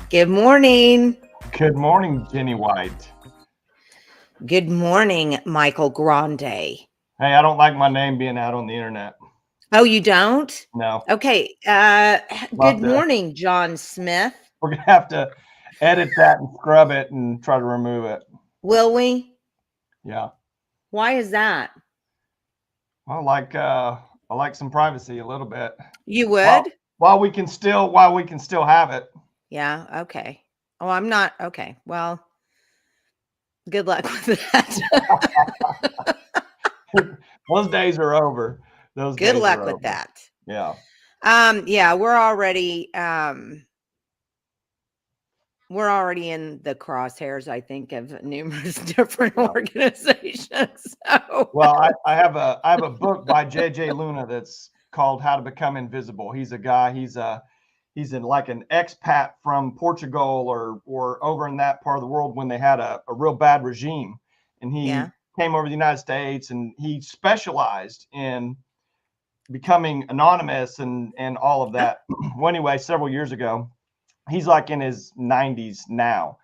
Good morning. Good morning, Jenny White. Good morning, Michael Grande. Hey, I don't like my name being out on the internet. Oh, you don't? No. Okay. Good morning, John Smith. We're going to have to edit that and scrub it and try to remove it. Will we? Yeah. Why is that? Well, I like some privacy a little bit. You would? While we can still have it. Yeah. Okay. Oh, I'm not. Okay. Well, good luck with that. Those days are over. Good luck with that. Yeah. Yeah, we're already in the crosshairs, I think, of numerous different organizations. So. Well, I have a book by J.J. Luna that's called How to Become Invisible. He's a guy, he's in like an expat from Portugal or over in that part of the world when they had a real bad regime. And he came over to the United States and he specialized in becoming anonymous and all of that. Well, anyway, several years ago, he's like in his 90s now.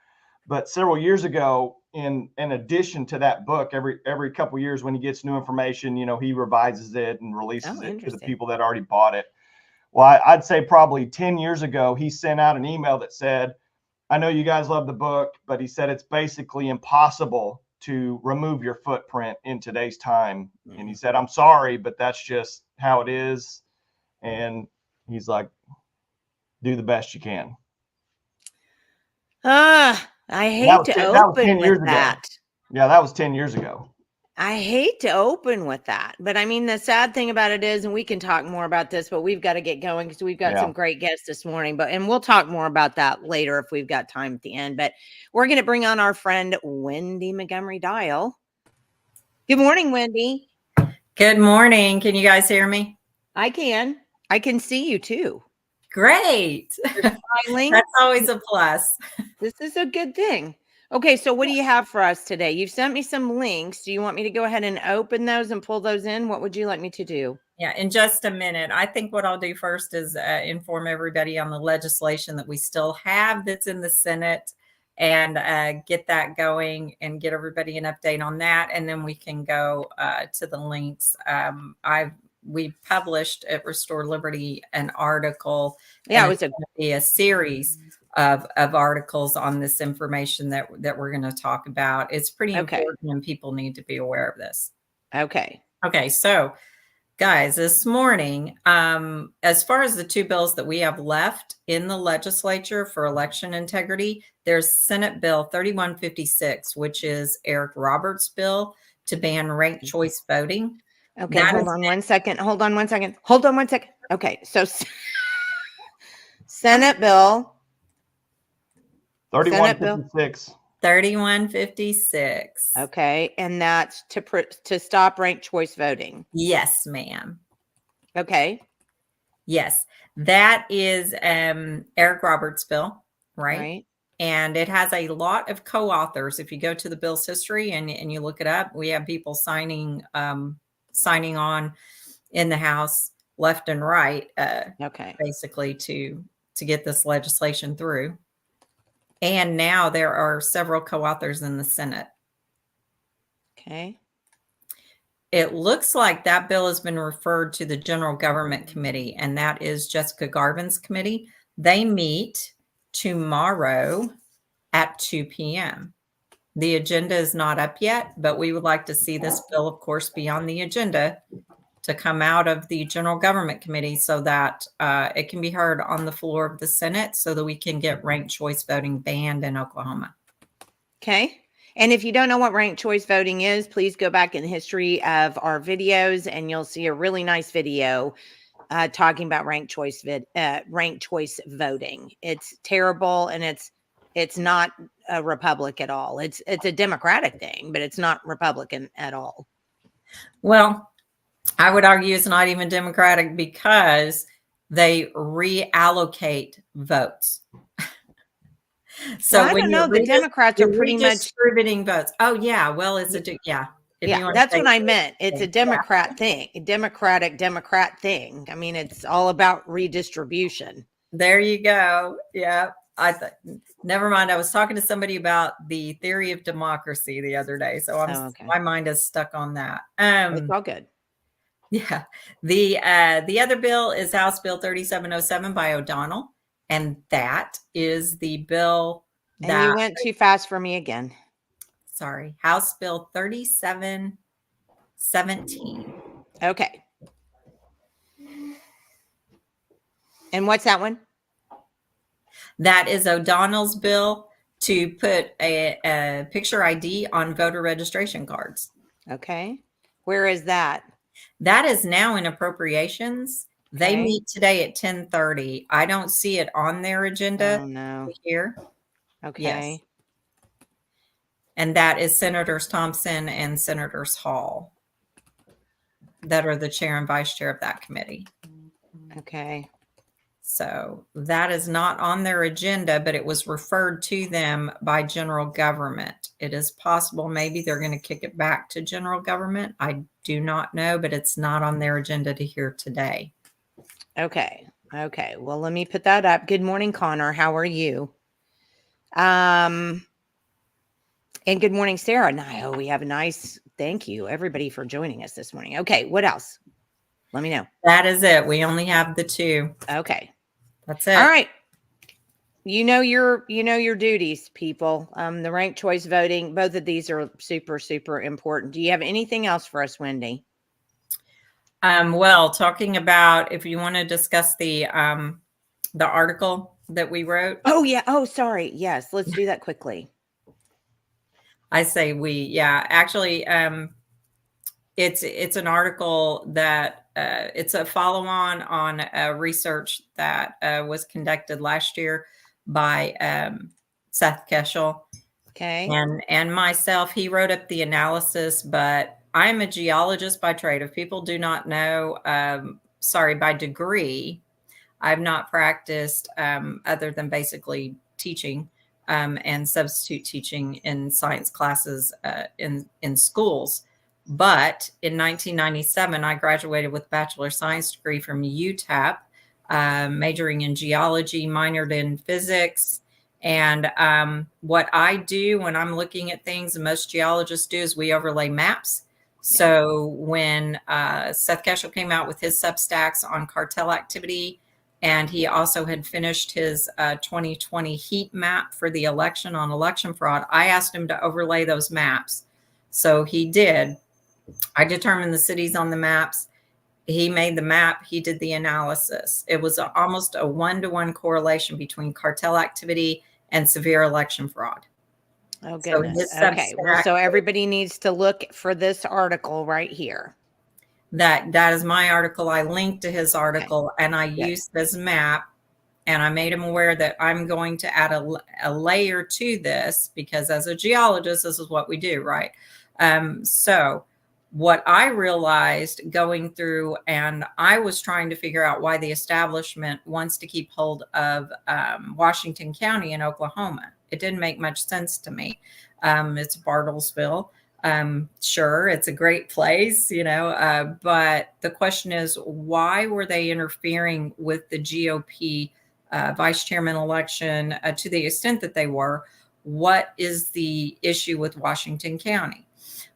But several years ago, in addition to that book, every couple of years when he gets new information, he revises it and releases it to the people that already bought it. Well, I'd say probably 10 years ago, he sent out an email that said, I know you guys love the book, but he said it's basically impossible to remove your footprint in today's time. And he said, I'm sorry, but that's just how it is. And he's like, do the best you can. I hate to open with that. Yeah, that was 10 years ago. I hate to open with that, but I mean, the sad thing about it is, and we can talk more about this, but we've got to get going because we've got some great guests this morning, and we'll talk more about that later if we've got time at the end, but we're going to bring on our friend, Wendy Montgomery Dial. Good morning, Wendy. Good morning. Can you guys hear me? I can see you too. Great. That's always a plus. This is a good thing. Okay, so what do you have for us today? You've sent me some links. Do you want me to go ahead and open those and pull those in? What would you like me to do? Yeah, in just a minute. I think what I'll do first is inform everybody on the legislation that we still have that's in the Senate and get that going and get everybody an update on that. And then we can go to the links. We published at Restore Liberty an article. Yeah, it was a series of articles on this information that we're going to talk about. It's pretty important and people need to be aware of this. Okay. So guys, this morning, as far as the two bills that we have left in the legislature for election integrity, there's Senate Bill 3156, which is Eric Roberts' bill to ban ranked choice voting. Okay, hold on one second. Okay, so Senate Bill 3156. 3156. Okay, and that's to stop ranked choice voting. Yes, ma'am. Okay. Yes, that is Eric Roberts' bill, right? And it has a lot of co-authors. If you go to the bill's history and you look it up, we have people signing on in the House left and right, basically to get this legislation through. And now there are several co-authors in the Senate. Okay. It looks like that bill has been referred to the General Government Committee, and that is Jessica Garvin's committee. They meet tomorrow at 2 p.m. The agenda is not up yet, but we would like to see this bill, of course, be on the agenda to come out of the General Government Committee so that it can be heard on the floor of the Senate so that we can get ranked choice voting banned in Oklahoma. Okay. And if you don't know what ranked choice voting is, please go back in the history of our videos and you'll see a really nice video talking about ranked choice voting. It's terrible and it's It's not a Republic at all. It's a Democratic thing, but it's not Republican at all. Well, I would argue it's not even Democratic because they reallocate votes. So well, I don't know. The Democrats are pretty much distributing votes. Oh yeah. Well, it's yeah. Yeah, that's what I meant. It's a Democrat thing, a Democrat thing. I mean, it's all about redistribution. There you go. Yeah. Never mind. I was talking to somebody about the theory of democracy the other day. So my mind is stuck on that. It's all good. Yeah. The other bill is House Bill 3707 by O'Donnell. And that is the bill that— And you went too fast for me again. Sorry. House Bill 3717. Okay. And what's that one? That is O'Donnell's bill to put a picture ID on voter registration cards. Okay. Where is that? That is now in appropriations. Okay. They meet today at 10:30. I don't see it on their agenda here. Okay. Yes. And that is Senators Thompson and Senators Hall that are the chair and vice chair of that committee. Okay. So that is not on their agenda, but it was referred to them by general government. It is possible maybe they're going to kick it back to general government. I do not know, but it's not on their agenda to hear today. Okay. Okay. Well, let me put that up. Good morning, Connor. How are you? And good morning, Sarah. Nio, we have a nice thank you, everybody, for joining us this morning. Okay, what else? Let me know. That is it. We only have the two. Okay. That's it. All right. You know your duties, people. The ranked choice voting, both of these are super, super important. Do you have anything else for us, Wendy? Well, talking about, if you want to discuss the article that we wrote. Oh, yeah. Oh, sorry. Yes. Let's do that quickly. I say actually, it's an article that it's a follow-on on research that was conducted last year by Seth Keshel. Okay. And myself. He wrote up the analysis, but I'm a geologist by trade. If people do not know, by degree, I've not practiced other than basically teaching and substitute teaching in science classes in schools. But in 1997, I graduated with a bachelor of science degree from UTEP, majoring in geology, minored in physics. And what I do when I'm looking at things, and most geologists do, is we overlay maps. So when Seth Keshel came out with his Substacks on cartel activity, and he also had finished his 2020 heat map for the election on election fraud, I asked him to overlay those maps. So he did. I determined the cities on the maps. He made the map. He did the analysis. It was almost a 1-to-1 correlation between cartel activity and severe election fraud. Oh, goodness. Okay. Well, so everybody needs to look for this article right here. That is my article. I linked to his article, and I used this map, and I made him aware that I'm going to add a layer to this, because as a geologist, this is what we do, right? So what I realized going through, and I was trying to figure out why the establishment wants to keep hold of Washington County in Oklahoma. It didn't make much sense to me. It's Bartlesville. Sure, it's a great place, but the question is, why were they interfering with the GOP vice chairman election to the extent that they were? What is the issue with Washington County?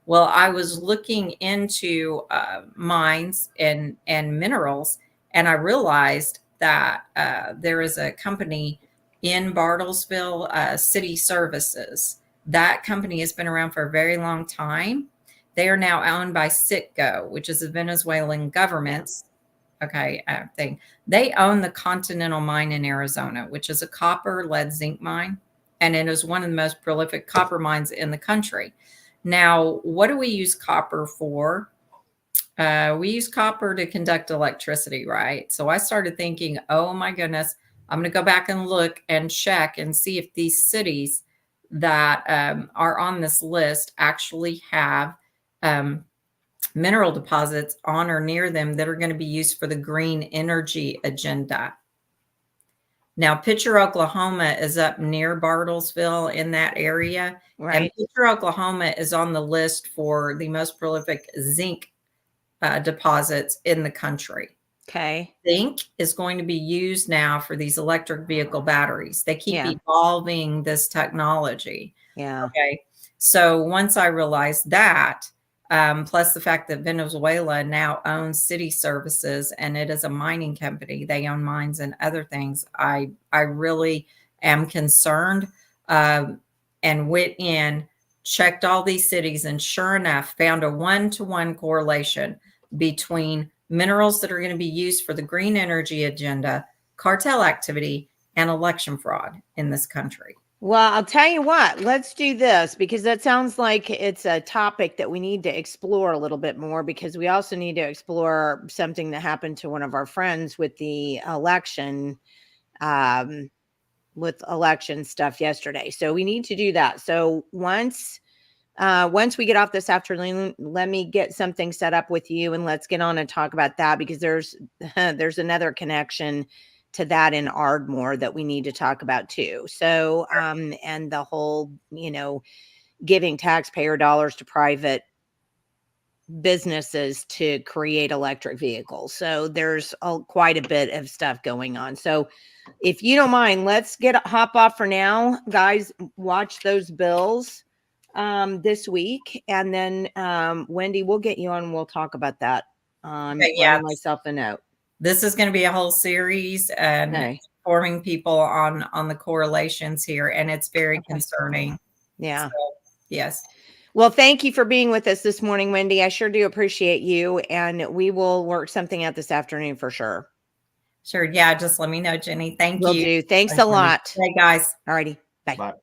Well, I was looking into mines and minerals, and I realized that there is a company in Bartlesville, City Services. That company has been around for a very long time. They are now owned by Citgo, which is a Venezuelan government's thing. They own the Continental Mine in Arizona, which is a copper, lead, zinc mine, and it is one of the most prolific copper mines in the country. Now, what do we use copper for? We use copper to conduct electricity, right? So I started thinking, oh my goodness, I'm going to go back and look and check and see if these cities that are on this list actually have mineral deposits on or near them that are going to be used for the green energy agenda. Now, Pitcher, Oklahoma is up near Bartlesville in that area. Right. And Pitcher, Oklahoma is on the list for the most prolific zinc deposits in the country. Okay. Zinc is going to be used now for these electric vehicle batteries. They keep evolving this technology. Yeah. Okay. So once I realized that, plus the fact that Venezuela now owns city services and it is a mining company, they own mines and other things. I really am concerned, and went in, checked all these cities, and sure enough, found a 1-to-1 correlation between minerals that are going to be used for the green energy agenda, cartel activity, and election fraud in this country. Well, I'll tell you what, let's do this, because that sounds like it's a topic that we need to explore a little bit more, because we also need to explore something that happened to one of our friends with the election, with election stuff yesterday. So we need to do that. So once we get off this afternoon, let me get something set up with you and let's get on and talk about that, because there's another connection to that in Ardmore that we need to talk about too. So, and the whole, giving taxpayer dollars to private businesses to create electric vehicles. So there's quite a bit of stuff going on. So if you don't mind, let's hop off for now, guys. Watch those bills this week, and then Wendy, we'll get you on and we'll talk about that. Writing myself a note. This is going to be a whole series and informing people on the correlations here, and it's very concerning. Yeah. So, yes. Well, thank you for being with us this morning, Wendy. I sure do appreciate you, and we will work something out this afternoon for sure. Sure. Yeah. Just let me know, Jenny. Thank you. Will do. Thanks a lot. Hey, guys. All righty. Bye. Bye.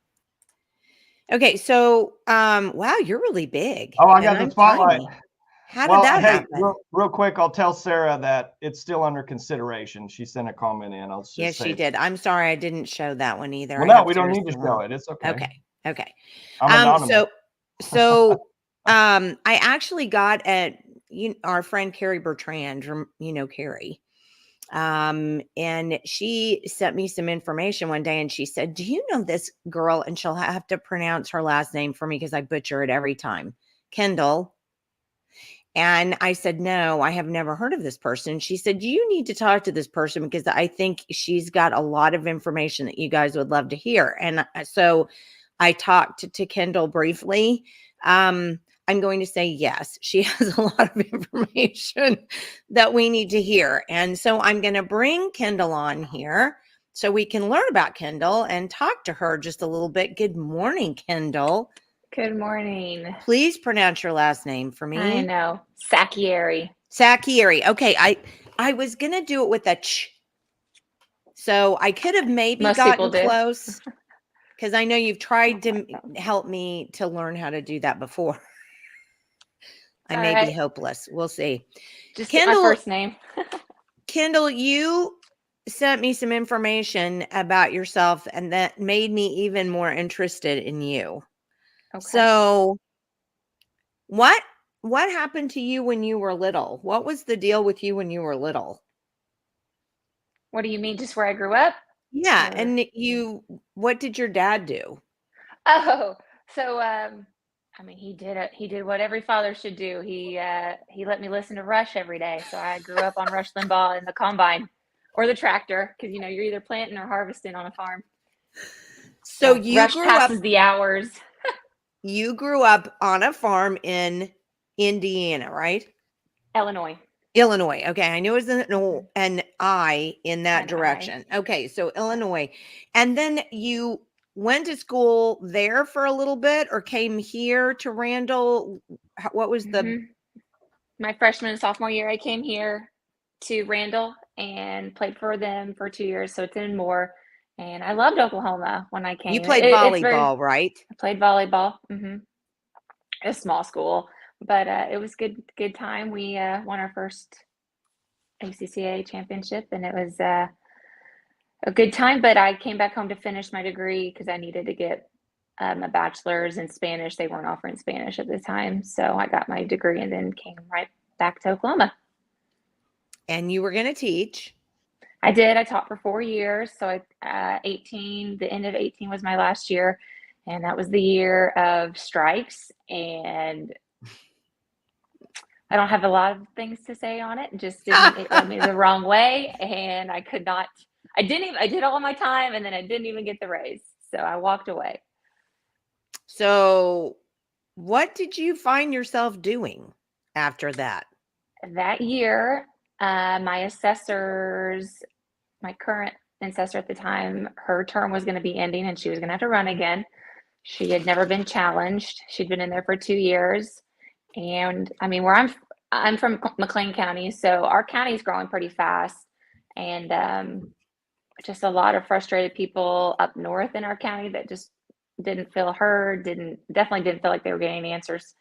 Okay. So, wow, you're really big. Oh, I got the spotlight. Tiny. How did that happen? Real quick, I'll tell Sarah that it's still under consideration. She sent a comment in. Yes, she did. I'm sorry I didn't show that one either. Well, no, we don't need to show it. It's okay. Okay. I'm anonymous. So I actually got our friend Carrie Bertrand, Carrie. And she sent me some information one day, and she said, "Do you know this girl?" And she'll have to pronounce her last name for me because I butcher it every time. Kendal. And I said, "No, I have never heard of this person." She said, "You need to talk to this person because I think she's got a lot of information that you guys would love to hear." And so I talked to Kendal briefly. I'm going to say yes, she has a lot of information that we need to hear. And so I'm going to bring Kendal on here so we can learn about Kendal and talk to her just a little bit. Good morning, Kendal. Good morning. Please pronounce your last name for me. I know. Sacchieri. Sacchieri. Okay. I was going to do it with a ch. So I could have maybe gotten close because I know you've tried to help me to learn how to do that before. I may be hopeless. We'll see. Just Kendal, my first name. Kendal, you sent me some information about yourself, and that made me even more interested in you. Okay. So what happened to you when you were little? What was the deal with you when you were little? What do you mean, just where I grew up? Yeah. Or... And what did your dad do? Oh, so, he did what every father should do. He let me listen to Rush every day. So I grew up on Rush Limbaugh in the combine or the tractor. Cause you're either planting or harvesting on a farm. So you Rush passes the hours. You grew up on a farm in Indiana, right? Illinois. Okay. I knew it was an I in that direction. Okay. So Illinois. And then you went to school there for a little bit or came here to Randall? What was my freshman and sophomore year, I came here to Randall and played for them for 2 years. So it's in Moore. And I loved Oklahoma when I came. You played volleyball, right? I played volleyball. A small school, but it was good time. We won our first ACCA championship, and it was a good time, but I came back home to finish my degree because I needed to get a bachelor's in Spanish. They weren't offering Spanish at the time. So I got my degree and then came right back to Oklahoma. And you were going to teach. I did. I taught for 4 years. So the end of 18 was my last year. And that was the year of strikes. And I don't have a lot of things to say on it. It rubbed me the wrong way. And I did all my time and then I didn't even get the raise. So I walked away. So what did you find yourself doing after that? That year, my current assessor at the time, her term was going to be ending and she was going to have to run again. She had never been challenged. She'd been in there for 2 years. And I mean, I'm from McClain County, so our county is growing pretty fast. And just a lot of frustrated people up north in our county that just didn't feel heard, definitely didn't feel like they were getting answers.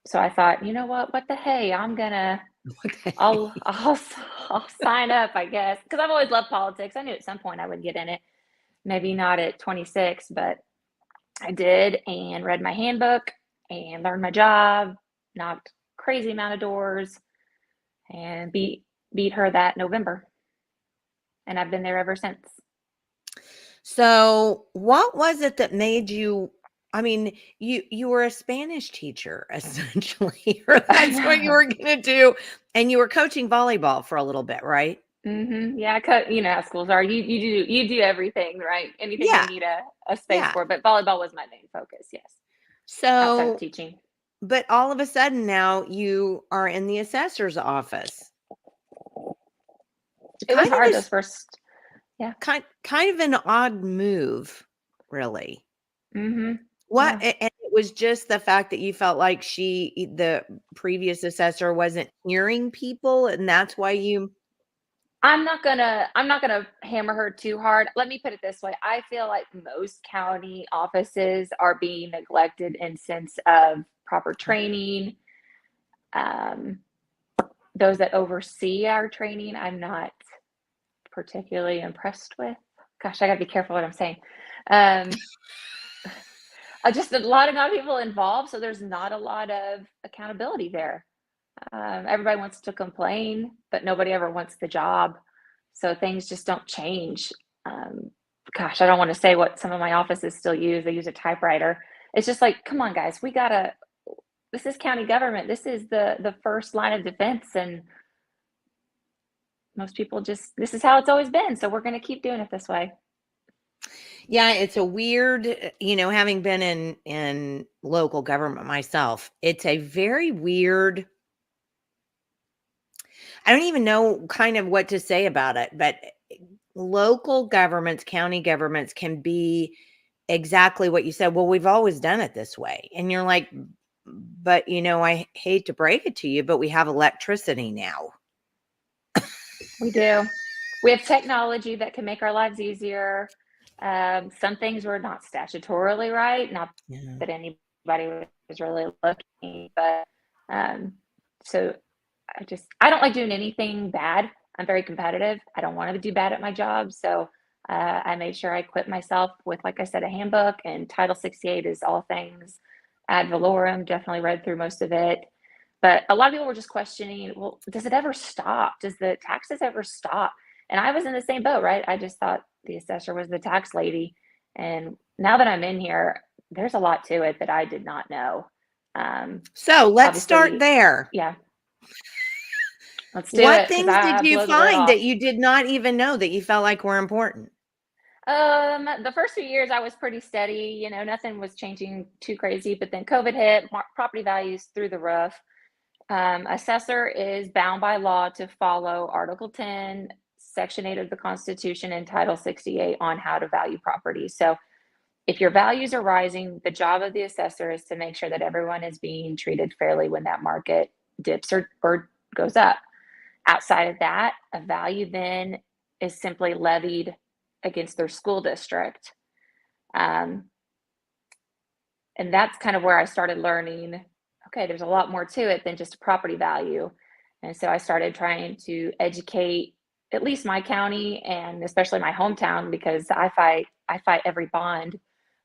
So I thought, you know what the hey, I'll sign up, I guess, because I've always loved politics. I knew at some point I would get in it, maybe not at 26, but I did, and read my handbook and learned my job, knocked crazy amount of doors, and beat her that November. And I've been there ever since. So what was it that made you, I mean, you were a Spanish teacher, essentially, or that's what you were going to do. And you were coaching volleyball for a little bit, right? Mm-hmm. Yeah, you know how schools are. You do everything, right? Anything you need a space for. But volleyball was my main focus, yes. So outside of teaching. But all of a sudden now you are in the assessor's office. It was hard those first, yeah. Kind of an odd move, really. Mm-hmm. What? Yeah. And it was just the fact that you felt like the previous assessor wasn't hearing people, and that's why you. I'm not gonna hammer her too hard. Let me put it this way. I feel like most county offices are being neglected in sense of proper training. Those that oversee our training, I'm not particularly impressed with. Gosh, I gotta be careful what I'm saying. Just a lot of people involved, so there's not a lot of accountability there. Everybody wants to complain, but nobody ever wants the job. So things just don't change. Gosh, I don't want to say what some of my offices still use. They use a typewriter. It's just like, come on, guys, this is county government. This is the first line of defense. And most people this is how it's always been. So we're going to keep doing it this way. Yeah, it's a weird, having been in local government myself, it's a very weird, I don't even know kind of what to say about it, but local governments, county governments can be exactly what you said. Well, we've always done it this way. And you're like, but I hate to break it to you, but we have electricity now. We do. We have technology that can make our lives easier. Some things were not statutorily right. Not that anybody was really looking, but so I don't like doing anything bad. I'm very competitive. I don't want to do bad at my job. So I made sure I equipped myself with, like I said, a handbook, and Title 68 is all things ad valorem. Definitely read through most of it. But a lot of people were just questioning, well, does it ever stop? Does the taxes ever stop? And I was in the same boat, right? I just thought the assessor was the tax lady. And now that I'm in here, there's a lot to it that I did not know. So let's start there. Yeah. Let's do it. What things did you find that you did not even know that you felt like were important? The first few years I was pretty steady. Nothing was changing too crazy. But then COVID hit, property values through the roof. Assessor is bound by law to follow Article 10, Section 8 of the Constitution, and Title 68 on how to value property. So if your values are rising, the job of the assessor is to make sure that everyone is being treated fairly when that market dips or goes up. Outside of that, a value then is simply levied against their school district. And that's kind of where I started learning, okay, there's a lot more to it than just a property value. And so I started trying to educate at least my county and especially my hometown, because I fight every bond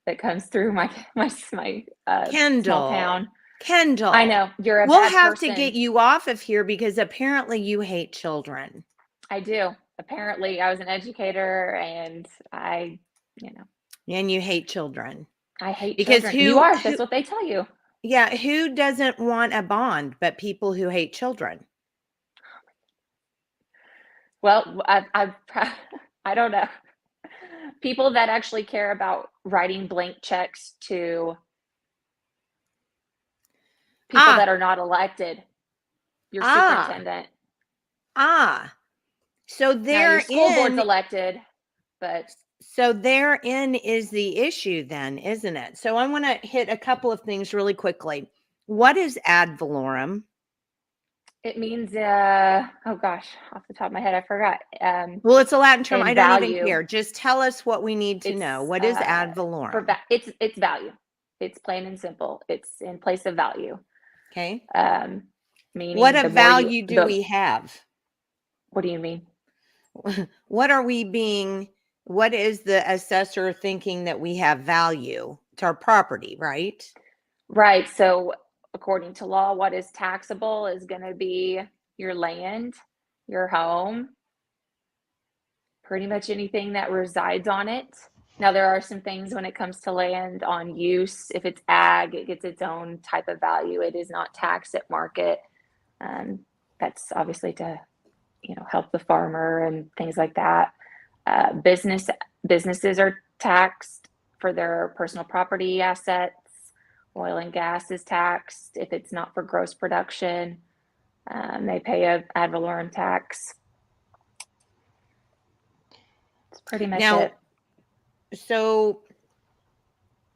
that comes through my small town. Kendal, I know you're a we'll bad have person. to get you off of here because apparently you hate children. I do. Apparently, I was an educator, and and you hate children. I hate because children. That's what they tell you. Yeah, who doesn't want a bond but people who hate children? Well, I don't know. People that actually care about writing blank checks to people that are not elected. Your superintendent. So your school board's elected, but so therein is the issue then, isn't it? So I want to hit a couple of things really quickly. What is ad valorem? It means, oh gosh, off the top of my head, I forgot. Well, it's a Latin term. I don't value. even care. Just tell us what we need to know. What is ad valorem? It's value. It's plain and simple. It's in place of value. Okay. Meaning what a value do we have? What do you mean? What is the assessor thinking that we have value to our property, right? Right. So according to law, what is taxable is going to be your land, your home, pretty much anything that resides on it. Now, there are some things when it comes to land on use. If it's ag, it gets its own type of value. It is not taxed at market. That's obviously to help the farmer and things like that. Businesses are taxed for their personal property assets. Oil and gas is taxed if it's not for gross production. They pay a ad valorem tax. That's pretty much it. So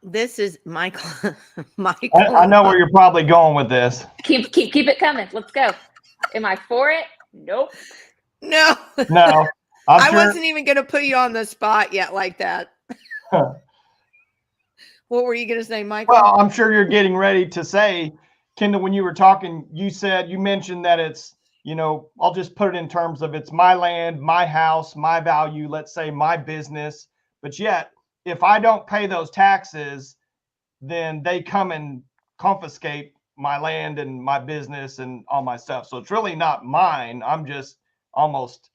this is Michael. I know where you're probably going with this. Keep it coming. Let's go. Am I for it? Nope. No. I wasn't even going to put you on the spot yet like that. What were you going to say, Michael? Well, I'm sure you're getting ready to say, Kendal, when you were talking, you mentioned that it's, I'll just put it in terms of it's my land, my house, my value, let's say my business. But yet, if I don't pay those taxes, then they come and confiscate my land and my business and all my stuff. So it's really not mine. I'm just almost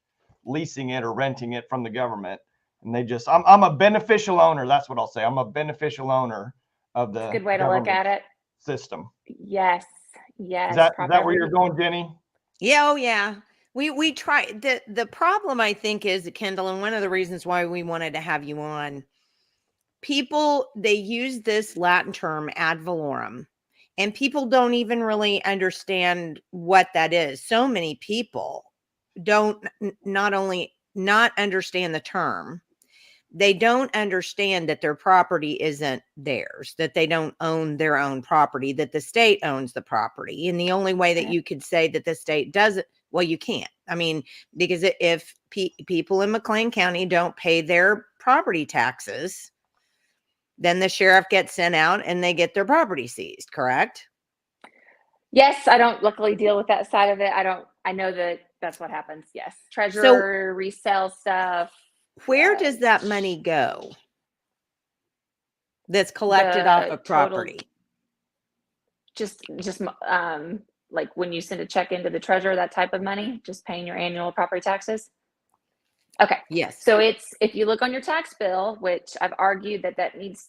leasing it or renting it from the government. And I'm a beneficial owner. That's what I'll say. I'm a beneficial owner of the good way to look at it. System. Yes. Is that where you're going, Jenny? Yeah. Oh, yeah. We try. The problem, I think, is, Kendal, and one of the reasons why we wanted to have you on, people, they use this Latin term ad valorem, and people don't even really understand what that is. So many people don't not only not understand the term, they don't understand that their property isn't theirs, that they don't own their own property, that the state owns the property. And the only way that you could say that the state does it, well, you can't. I mean, because if people in McClain County don't pay their property taxes, then the sheriff gets sent out and they get their property seized, correct? Yes, I don't luckily deal with that side of it. I know that that's what happens. Yes. Treasurer, resell stuff. Where does that money go that's collected off of property? Just like when you send a check into the treasurer, that type of money, just paying your annual property taxes. Okay. Yes. So if you look on your tax bill, which I've argued that needs,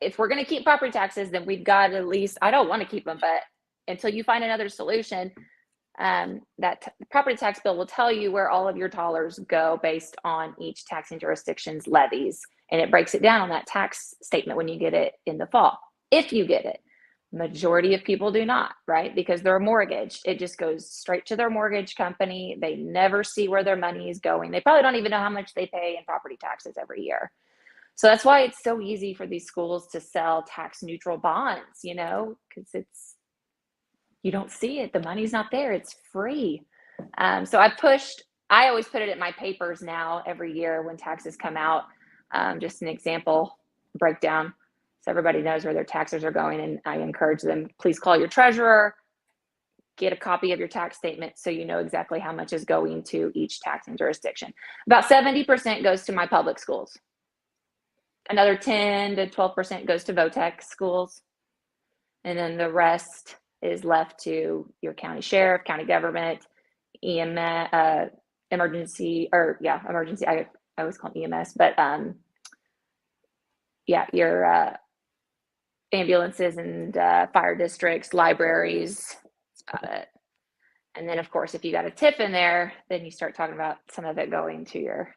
if we're going to keep property taxes, then we've got at least, I don't want to keep them, but until you find another solution, that property tax bill will tell you where all of your dollars go based on each taxing jurisdiction's levies. And it breaks it down on that tax statement when you get it in the fall. If you get it, majority of people do not, right? Because they're mortgaged. It just goes straight to their mortgage company. They never see where their money is going. They probably don't even know how much they pay in property taxes every year. So that's why it's so easy for these schools to sell tax neutral bonds, because you don't see it. The money's not there. It's free. So I always put it in my papers now every year when taxes come out. Just an example breakdown, so everybody knows where their taxes are going. And I encourage them, please call your treasurer, get a copy of your tax statement so you know exactly how much is going to each taxing jurisdiction. About 70% goes to my public schools. Another 10 to 12% goes to VOTEC schools. And then the rest is left to your county sheriff, county government, EMS, emergency. I always call them EMS, but your ambulances and fire districts, libraries. And then, of course, if you got a TIF in there, then you start talking about some of it going to your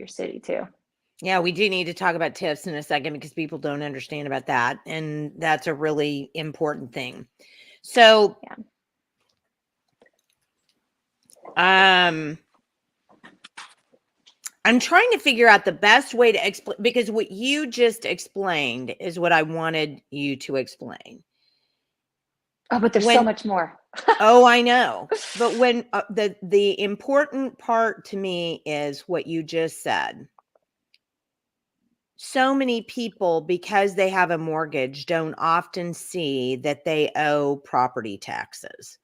city too. Yeah, we do need to talk about TIFs in a second because people don't understand about that, and that's a really important thing. So, I'm trying to figure out the best way to explain, because what you just explained is what I wanted you to explain. Oh, but there's so much more. Oh, I know. But when the important part to me is what you just said. So many people, because they have a mortgage, don't often see that they owe property taxes,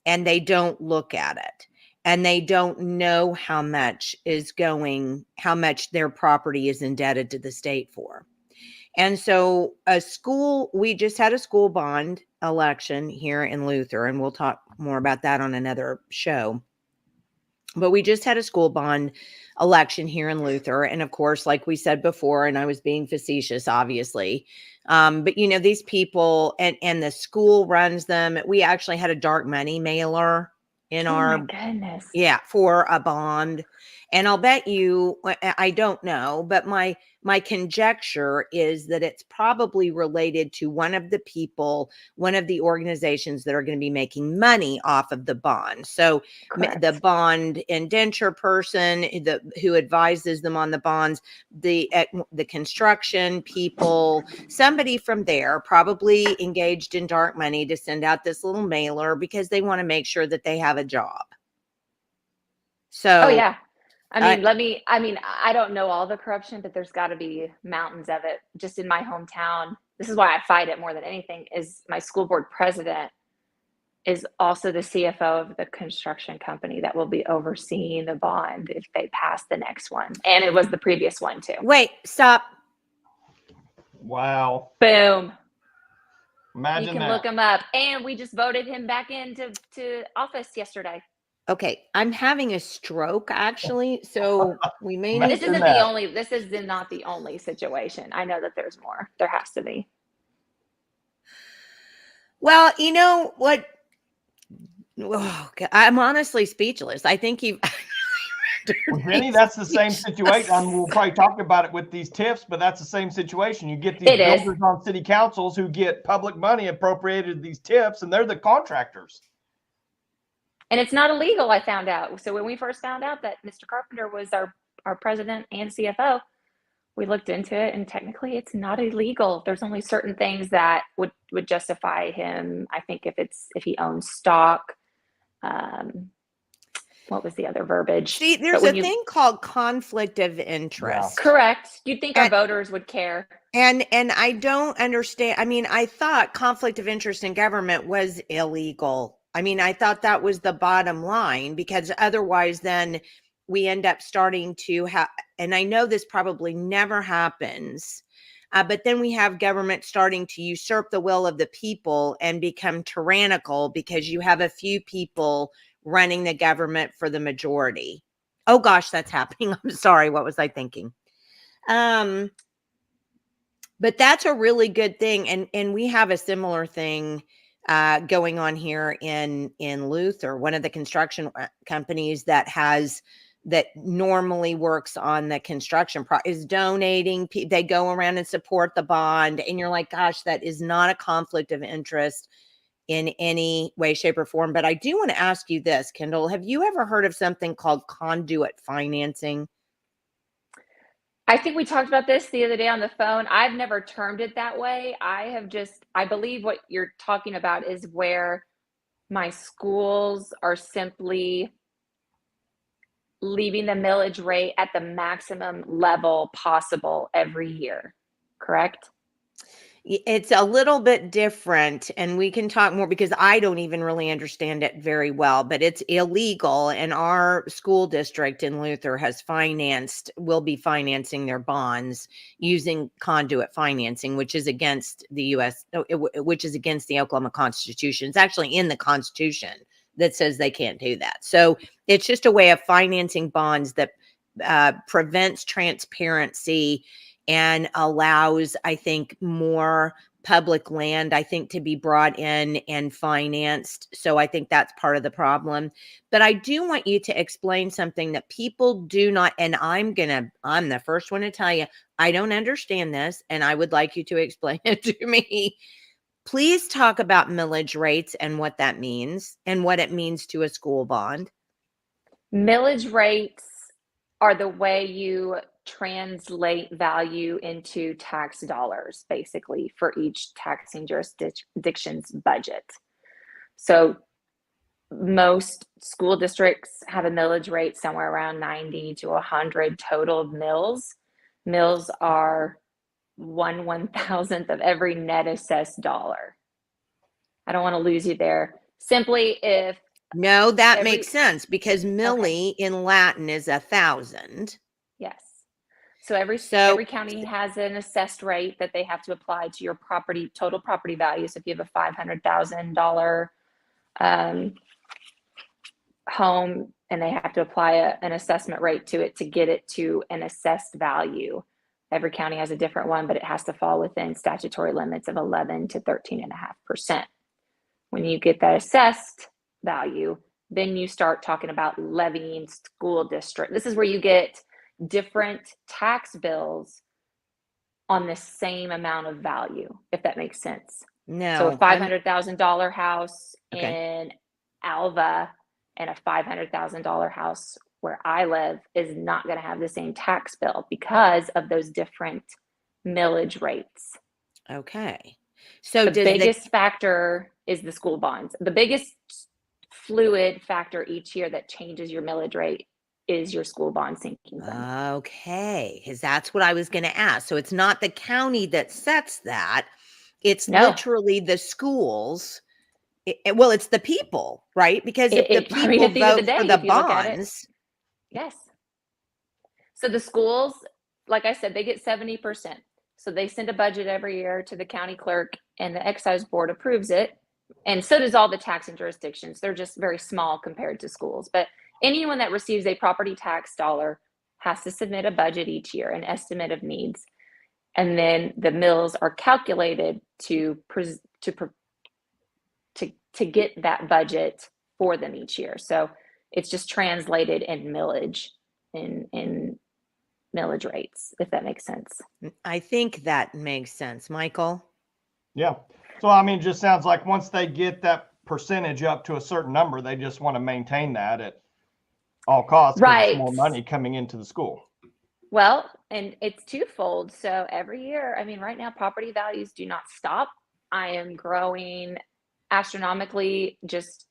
and they don't look at it, and they don't know how much their property is indebted to the state for. And so we just had a school bond election here in Luther, and we'll talk more about that on another show. But we just had a school bond election here in Luther. And of course, like we said before, and I was being facetious, obviously. But these people and the school runs them. We actually had a dark money mailer in my goodness. For a bond. And I'll bet you, I don't know, but my conjecture is that it's probably related to one of the organizations that are going to be making money off of the bond. So correct. The bond indenture person who advises them on the bonds, the construction people, somebody from there probably engaged in dark money to send out this little mailer because they want to make sure that they have a job. So, oh yeah. I don't know all the corruption, but there's got to be mountains of it. Just in my hometown, this is why I fight it more than anything, is my school board president is also the CFO of the construction company that will be overseeing the bond if they pass the next one. And it was the previous one too. Wait, stop. Wow. Boom. Imagine you can look him up. And we just voted him back into office yesterday. Okay, I'm having a stroke actually, so we may need. This is not the only situation. I know that there's more. There has to be. Well, you know what? Oh, I'm honestly speechless. I think you've. Jenni, that's the same situation. And we'll probably talk about it with these TIFs, but that's the same situation. You get these builders on city councils who get public money appropriated these TIFs, and they're the contractors. And it's not illegal, I found out. So when we first found out that Mr. Carpenter was our president and CFO, we looked into it, and technically it's not illegal. There's only certain things that would justify him. I think if he owns stock. What was the other verbiage? See, there's a thing called conflict of interest. Yeah. Correct. You'd think our voters would care. And I don't understand. I mean, I thought conflict of interest in government was illegal. I mean, I thought that was the bottom line, because otherwise then we end up starting to have, and I know this probably never happens, but then we have government starting to usurp the will of the people and become tyrannical because you have a few people running the government for the majority. Oh gosh, that's happening. I'm sorry. What was I thinking? But that's a really good thing. And we have a similar thing going on here in Luther. One of the construction companies that normally works on the construction is donating. They go around and support the bond. And you're like, gosh, that is not a conflict of interest in any way, shape, or form. But I do want to ask you this, Kendal. Have you ever heard of something called conduit financing? I think we talked about this the other day on the phone. I've never termed it that way. I believe what you're talking about is where my schools are simply leaving the millage rate at the maximum level possible every year. Correct? It's a little bit different, and we can talk more because I don't even really understand it very well, but it's illegal. And our school district in Luther will be financing their bonds using conduit financing, which is against the which is against the Oklahoma Constitution. It's actually in the Constitution that says they can't do that. So it's just a way of financing bonds that prevents transparency and allows, I think, more public land, I think, to be brought in and financed. So I think that's part of the problem. But I do want you to explain something that people do not, and I'm the first one to tell you, I don't understand this, and I would like you to explain it to me. Please talk about millage rates and what that means and what it means to a school bond. Millage rates are the way you translate value into tax dollars, basically, for each taxing jurisdiction's budget. So most school districts have a millage rate somewhere around 90 to 100 total mills. Mills are 1/1000th of every net assessed dollar. I don't want to lose you there. Simply if No, that makes sense because milli in Latin is 1,000. Yes. So every county has an assessed rate that they have to apply to your total property value. So if you have a $500,000 home and they have to apply an assessment rate to it to get it to an assessed value. Every county has a different one, but it has to fall within statutory limits of 11 to 13.5%. When you get that assessed value, then you start talking about levying school district. This is where you get different tax bills on the same amount of value, if that makes sense. No. So a $500,000 house in Alva and a $500,000 house where I live is not going to have the same tax bill because of those different millage rates. Okay. So the biggest factor is the school bonds. The biggest fluid factor each year that changes your millage rate is your school bond sinking fund. Okay, because that's what I was going to ask. So it's not the county that sets that. It's literally the schools. Well, it's the people, right? Because if the people vote for the bonds. Yes. So the schools, like I said, they get 70%. So they send a budget every year to the county clerk and the excise board approves it. And so does all the taxing jurisdictions. They're just very small compared to schools. But anyone that receives a property tax dollar has to submit a budget each year, an estimate of needs. And then the mills are calculated to get that budget for them each year. So it's just translated in millage, in millage rates, if that makes sense. I think that makes sense. Michael? Yeah. So, I mean, it just sounds like once they get that percentage up to a certain number, they just want to maintain that at all costs. Right. There's more money coming into the school. Well, and it's twofold. So every year, I mean, right now, property values do not stop. I am growing astronomically just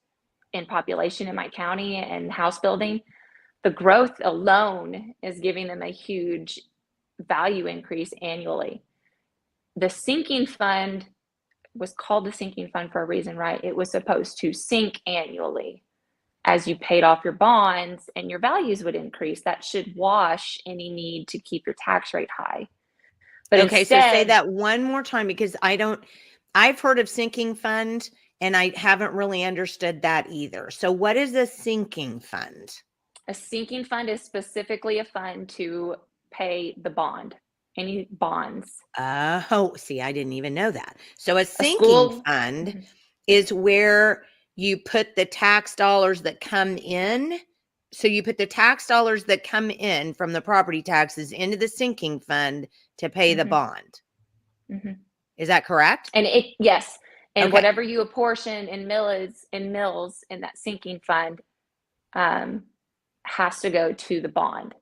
in population in my county and house building. The growth alone is giving them a huge value increase annually. The sinking fund was called the sinking fund for a reason, right? It was supposed to sink annually as you paid off your bonds and your values would increase. That should wash any need to keep your tax rate high. But okay, so say that one more time because I've heard of sinking fund and I haven't really understood that either. So what is a sinking fund? A sinking fund is specifically a fund to pay the bond, any bonds. Oh, see, I didn't even know that. So a sinking fund is where you put the tax dollars that come in. So you put the tax dollars that come in from the property taxes into the sinking fund to pay the bond. Is that correct? And yes. And whatever you apportion in mills in that sinking fund has to go to the bond.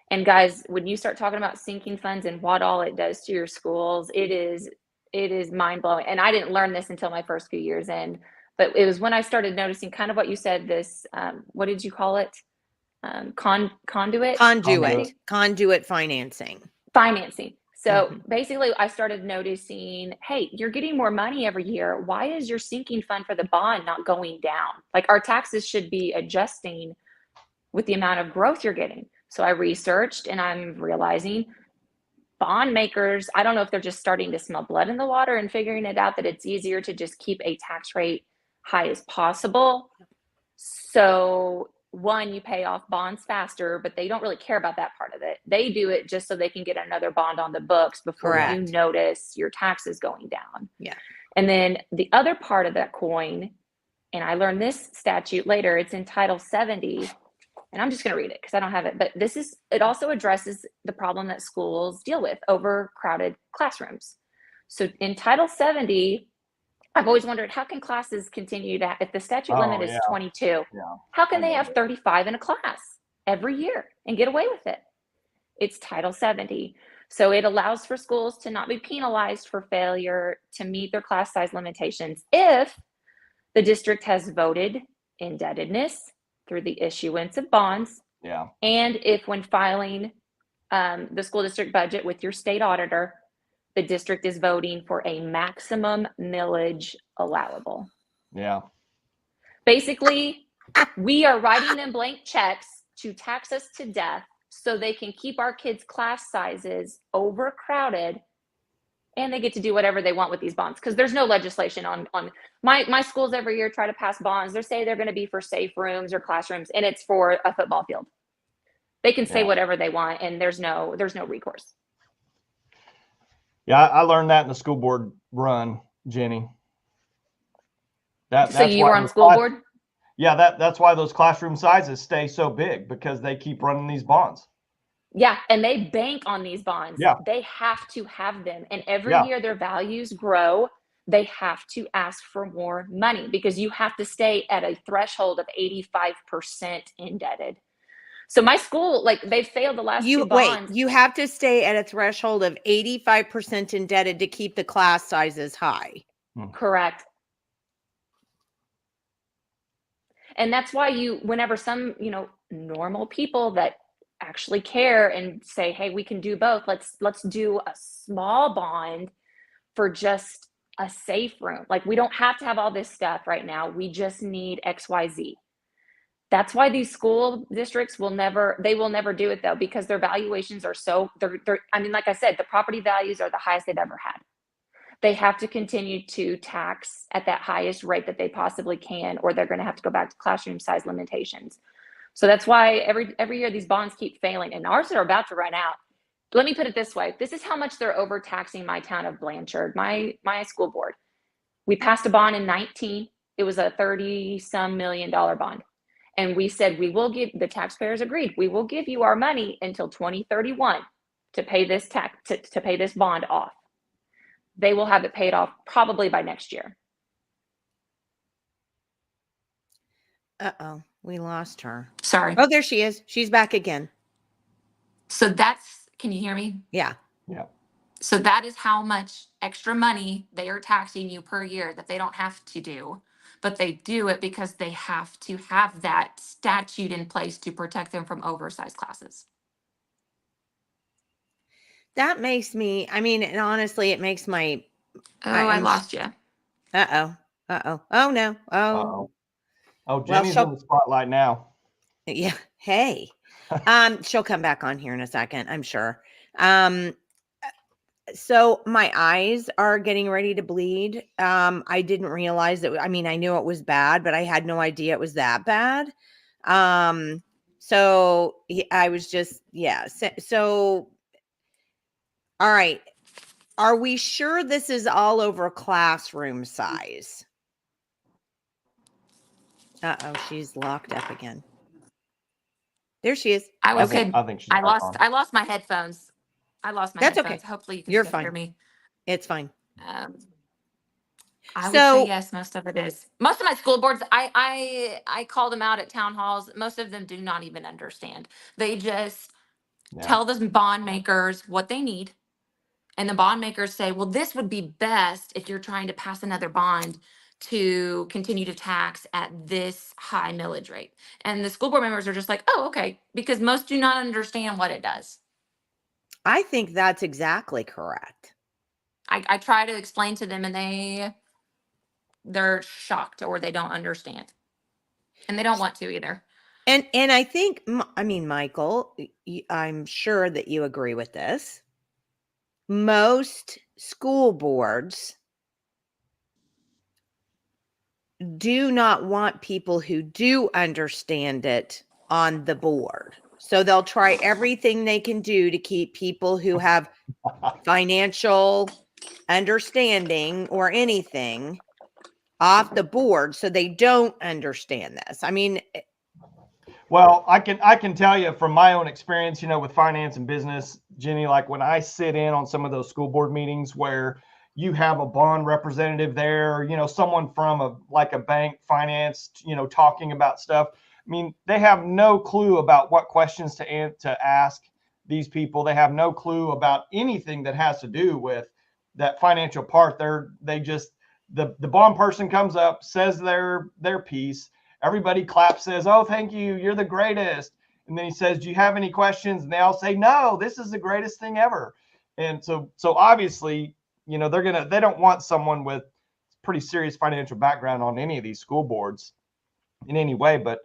And guys, when you start talking about sinking funds and what all it does to your schools, it is mind blowing. And I didn't learn this until my first few years in, but it was when I started noticing kind of what you said, this, what did you call it? Conduit financing. Conduit financing. So basically, I started noticing, hey, you're getting more money every year. Why is your sinking fund for the bond not going down? Like, our taxes should be adjusting with the amount of growth you're getting. So I researched, and I'm realizing bond makers, I don't know if they're just starting to smell blood in the water and figuring it out that it's easier to just keep a tax rate high as possible. So one, you pay off bonds faster, but they don't really care about that part of it. They do it just so they can get another bond on the books before you notice your taxes going down. Yeah. And then the other part of that coin, and I learned this statute later, it's in Title 70, and I'm just going to read it because I don't have it, but it also addresses the problem that schools deal with, overcrowded classrooms. So in Title 70, I've always wondered, how can classes continue to, if the statute limit is 22, how can they have 35 in a class every year and get away with it? It's Title 70. So it allows for schools to not be penalized for failure to meet their class size limitations if the district has voted indebtedness through the issuance of bonds. Yeah. And if when filing the school district budget with your state auditor, the district is voting for a maximum millage allowable. Yeah. Basically, we are writing them blank checks to tax us to death so they can keep our kids' class sizes overcrowded, and they get to do whatever they want with these bonds because there's no legislation on my schools every year try to pass bonds. They say they're going to be for safe rooms or classrooms, and it's for a football field. They can say whatever they want, and there's no recourse. Yeah, I learned that in the school board run, Jenny. So you were on the school board? Yeah, that's why those classroom sizes stay so big, because they keep running these bonds. Yeah, and they bank on these bonds. Yeah. They have to have them. And every year their values grow. They have to ask for more money because you have to stay at a threshold of 85% indebted. So my school, like, they failed the last two bonds. You have to stay at a threshold of 85% indebted to keep the class sizes high. Correct. And that's why whenever some, normal people that actually care and say, hey, we can do both. Let's do a small bond for just a safe room. Like, we don't have to have all this stuff right now. We just need XYZ. That's why these school districts will never do it though, because their valuations are like I said, the property values are the highest they've ever had. They have to continue to tax at that highest rate that they possibly can, or they're going to have to go back to classroom size limitations. So that's why every year these bonds keep failing, and ours are about to run out. Let me put it this way. This is how much they're overtaxing my town of Blanchard, my school board. We passed a bond in 2019. It was a $30-some million bond. And we said, the taxpayers agreed, we will give you our money until 2031 to pay this to pay this bond off. They will have it paid off probably by next year. Uh-oh, we lost her. Sorry. Oh, there she is. She's back again. So can you hear me? Yeah. Yeah. So that is how much extra money they are taxing you per year that they don't have to do, but they do it because they have to have that statute in place to protect them from oversized classes. That makes me, and honestly, it makes my... I lost you. Uh-oh. Oh, no. Oh. Oh, Jenny's in the spotlight now. Yeah. Hey. She'll come back on here in a second, I'm sure. So my eyes are getting ready to bleed. I didn't realize that. I knew it was bad, but I had no idea it was that bad. So I was just, So, all right. Are we sure this is all over classroom size? Uh-oh, she's locked up again. There she is. I think she's I lost my headphones. That's headphones. okay. Hopefully you can You're still fine. hear me. It's fine. I would say yes, most of it is. Most of my school boards, I call them out at town halls. Most of them do not even understand. They just tell the bond makers what they need. And the bond makers say, well, this would be best if you're trying to pass another bond to continue to tax at this high millage rate. And the school board members are just like, oh, okay, because most do not understand what it does. I think that's exactly correct. I try to explain to them and they're shocked or they don't understand. And they don't want to either. And I think, I mean, Michael, I'm sure that you agree with this. Most school boards do not want people who do understand it on the board. So they'll try everything they can do to keep people who have financial understanding or anything off the board so they don't understand this. I mean, well, I can tell you from my own experience, with finance and business, Jenni, like when I sit in on some of those school board meetings where you have a bond representative there, someone from a bank finance, talking about stuff. I mean, they have no clue about what questions to ask these people. They have no clue about anything that has to do with that financial part. They just, the bond person comes up, says their piece. Everybody claps, says, "Oh, thank you. You're the greatest." And then he says, "Do you have any questions?" And they all say, "No, this is the greatest thing ever." And so obviously, they don't want someone with pretty serious financial background on any of these school boards in any way. But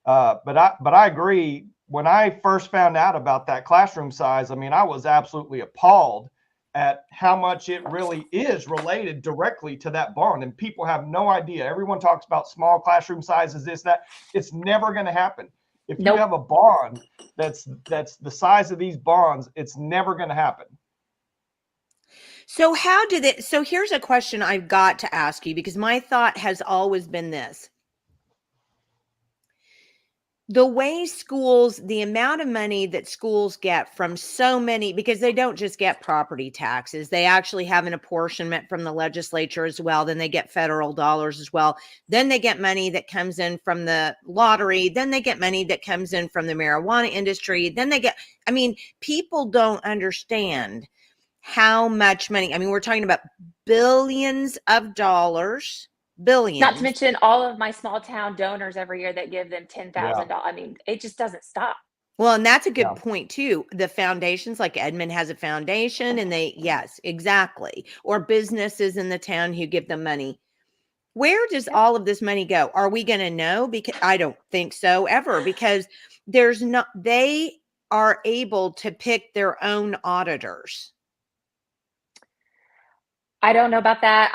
I agree. When I first found out about that classroom size, I mean, I was absolutely appalled at how much it really is related directly to that bond. And people have no idea. Everyone talks about small classroom sizes, this, that. It's never going to happen. If you have a bond that's the size of these bonds, it's never going to happen. So so here's a question I've got to ask you, because my thought has always been this. The way the amount of money that schools get from so many, because they don't just get property taxes, they actually have an apportionment from the legislature as well. Then they get federal dollars as well. Then they get money that comes in from the lottery. Then they get money that comes in from the marijuana industry. Then people don't understand how much money. I mean, we're talking about billions of dollars. Billions. Not to mention all of my small town donors every year that give them $10,000. I mean, it just doesn't stop. Well, and that's a good point too. The foundations, like Edmond has a foundation, and yes, exactly. Or businesses in the town who give them money. Where does all of this money go? Are we going to know? Because I don't think so ever, because they are able to pick their own auditors. I don't know about that.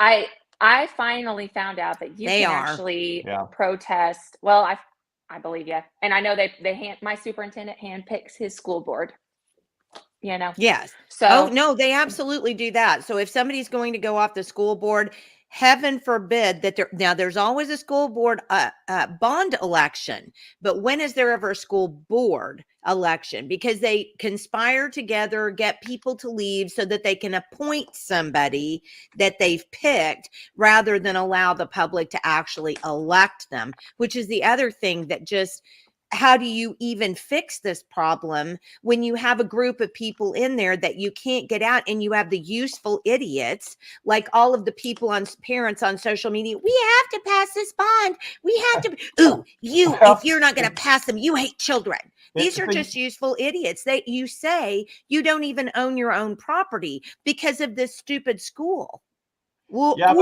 I finally found out that you can actually protest. Well, I believe you. And I know my superintendent handpicks his school board, Yes. So, no, they absolutely do that. So if somebody's going to go off the school board, heaven forbid that there's always a school board bond election, but when is there ever a school board election? Because they conspire together, get people to leave so that they can appoint somebody that they've picked rather than allow the public to actually elect them, which is the other thing that just, how do you even fix this problem when you have a group of people in there that you can't get out, and you have the useful idiots, like all of the parents on social media? We have to pass this bond. We have to. If you're not going to pass them, you hate children. These are just useful idiots. You say you don't even own your own property because of this stupid school. Well, yes,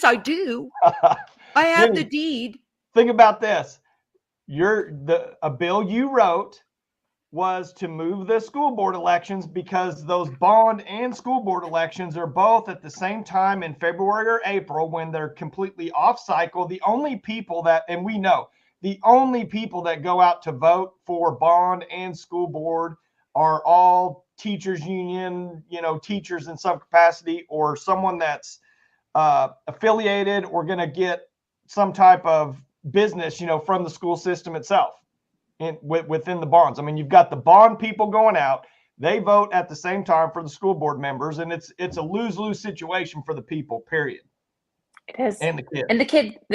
I do. I have the deed. Think about this. A bill you wrote was to move the school board elections, because those bond and school board elections are both at the same time in February or April, when they're completely off cycle. The only people that go out to vote for bond and school board are all teachers union, teachers in some capacity, or someone that's affiliated or going to get some type of business, from the school system itself within the bonds. I mean, you've got the bond people going out, they vote at the same time for the school board members, and it's a lose-lose situation for the people, period. It is. And the kids. And the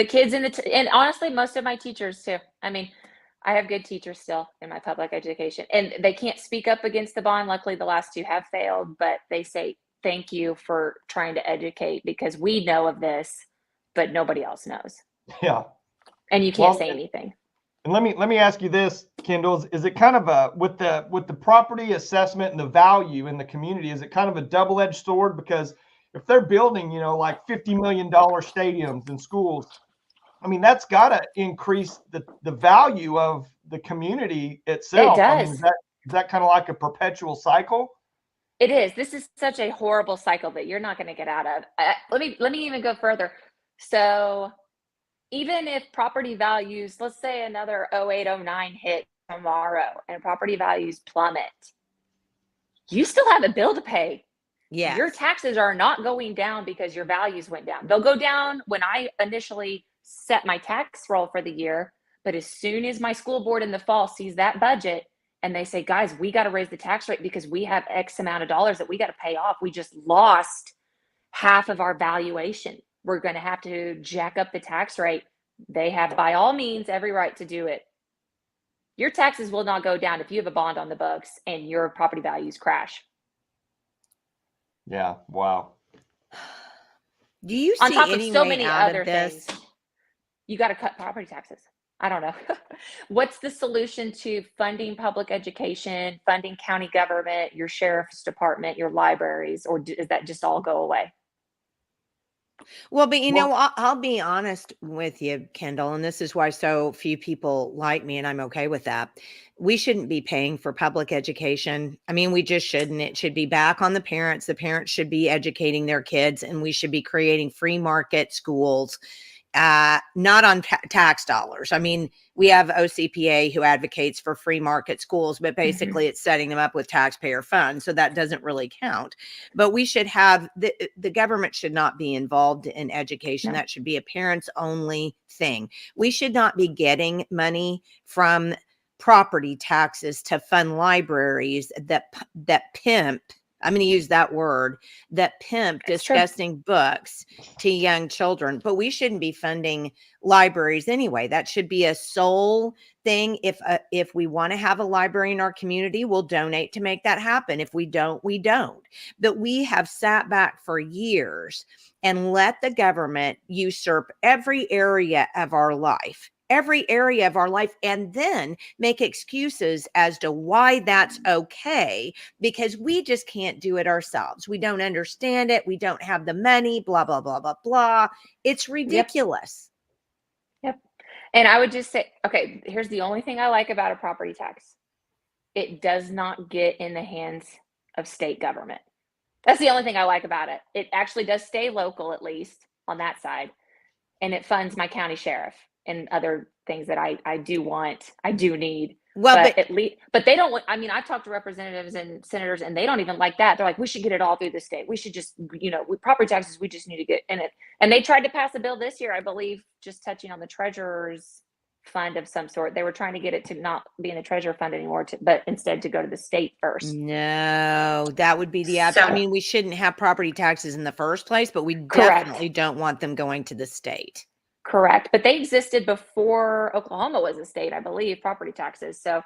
kids and honestly, most of my teachers too. I mean, I have good teachers still in my public education, and they can't speak up against the bond. Luckily, the last two have failed, but they say, thank you for trying to educate, because we know of this, but nobody else knows. Yeah. And you can't say anything. And let me ask you this, Kendal, is it kind of a with the property assessment and the value in the community, is it kind of a double-edged sword? Because if they're building, like $50 million stadiums and schools, I mean, that's got to increase the value of the community itself. It I mean, does. is that kind of like a perpetual cycle? It is. This is such a horrible cycle that you're not going to get out of. Let me even go further. So even if property values, let's say another 0809 hit tomorrow and property values plummet, you still have a bill to pay. Yes. Your taxes are not going down because your values went down. They'll go down when I initially set my tax roll for the year. But as soon as my school board in the fall sees that budget and they say, guys, we got to raise the tax rate because we have X amount of dollars that we got to pay off. We just lost half of our valuation. We're going to have to jack up the tax rate. They have, by all means, every right to do it. Your taxes will not go down if you have a bond on the books and your property values crash. Yeah. Wow. Do you see on top of any so way many out other of this? things? You got to cut property taxes. I don't know. What's the solution to funding public education, funding county government, your sheriff's department, your libraries, or does that just all go away? Well, but I'll be honest with you, Kendal, and this is why so few people like me, and I'm okay with that. We shouldn't be paying for public education. I mean, we just shouldn't. It should be back on the parents. The parents should be educating their kids, and we should be creating free market schools, not on tax dollars. I mean, we have OCPA who advocates for free market schools, but basically it's setting them up with taxpayer funds. So that doesn't really count. But we should have the government should not be involved in education. No. That should be a parents only thing. We should not be getting money from property taxes to fund libraries that pimp. I'm going to use that word, that pimp disgusting books to young children. But we shouldn't be funding libraries anyway. That should be a sole thing. If we want to have a library in our community, we'll donate to make that happen. If we don't, we don't. But we have sat back for years and let the government usurp every area of our life. And then make excuses as to why that's okay, because we just can't do it ourselves. We don't understand it. We don't have the money, blah, blah, blah, blah, blah. It's ridiculous. Yep. And I would just say, okay, here's the only thing I like about a property tax. It does not get in the hands of state government. That's the only thing I like about it. It actually does stay local, at least on that side. And it funds my county sheriff and other things that I do need. Well, but they don't. I mean, I've talked to representatives and senators, and they don't even like that. They're like, we should get it all through the state. We should just, with property taxes, we just need to get in it. And they tried to pass a bill this year, I believe, just touching on the treasurer's fund of some sort. They were trying to get it to not be in the treasurer fund anymore, but instead to go to the state first. No, that would be the I mean, we shouldn't have property taxes in the first place, but we definitely don't want them going to the state. Correct. But they existed before Oklahoma was a state, I believe, property taxes. So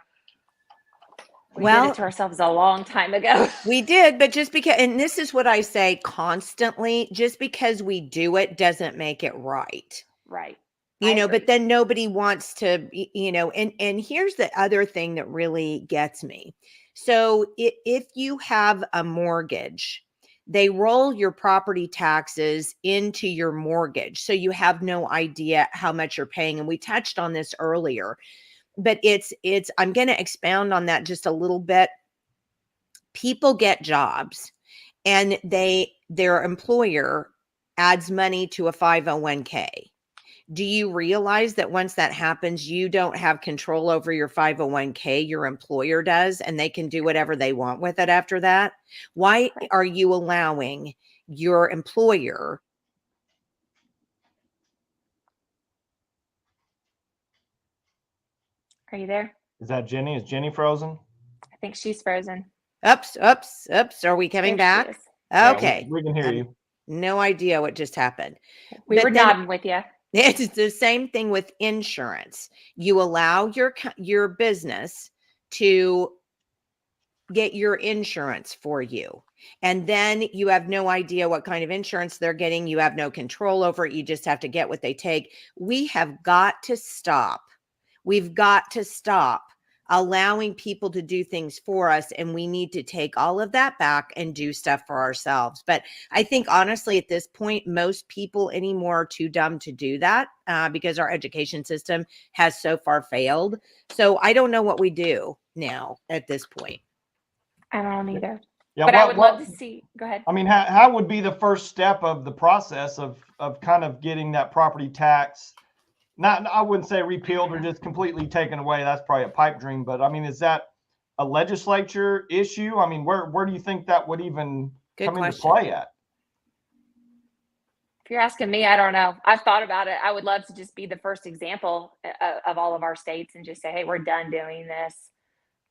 we did it to ourselves a long time ago. We did, but just because, and this is what I say constantly, just because we do it doesn't make it right. Right. But then nobody wants to, and here's the other thing that really gets me. So if you have a mortgage, they roll your property taxes into your mortgage. So you have no idea how much you're paying. And we touched on this earlier, but I'm going to expound on that just a little bit. People get jobs and their employer adds money to a 501k. Do you realize that once that happens, you don't have control over your 501k, your employer does, and they can do whatever they want with it after that? Why are you allowing your employer? Are you there? Is that Jenni? Is Jenni frozen? I think she's frozen. Oops. Are we coming back? Okay. Yeah, we can hear you. No idea what just happened. We were nodding with you. It's the same thing with insurance. You allow your business to get your insurance for you. And then you have no idea what kind of insurance they're getting. You have no control over it. You just have to get what they take. We have got to stop We've got to stop allowing people to do things for us, and we need to take all of that back and do stuff for ourselves. But I think honestly at this point, most people anymore are too dumb to do that because our education system has so far failed. So I don't know what we do now at this point. I don't either. Yeah, But I would love to see. Go ahead. I mean, how would be the first step of the process of kind of getting that property tax? Not, I wouldn't say repealed or just completely taken away. That's probably a pipe dream. But I mean, is that a legislature issue? I mean, where do you think that would even come into play at? If you're asking me, I don't know. I've thought about it. I would love to just be the first example of all of our states and just say, hey, we're done doing this.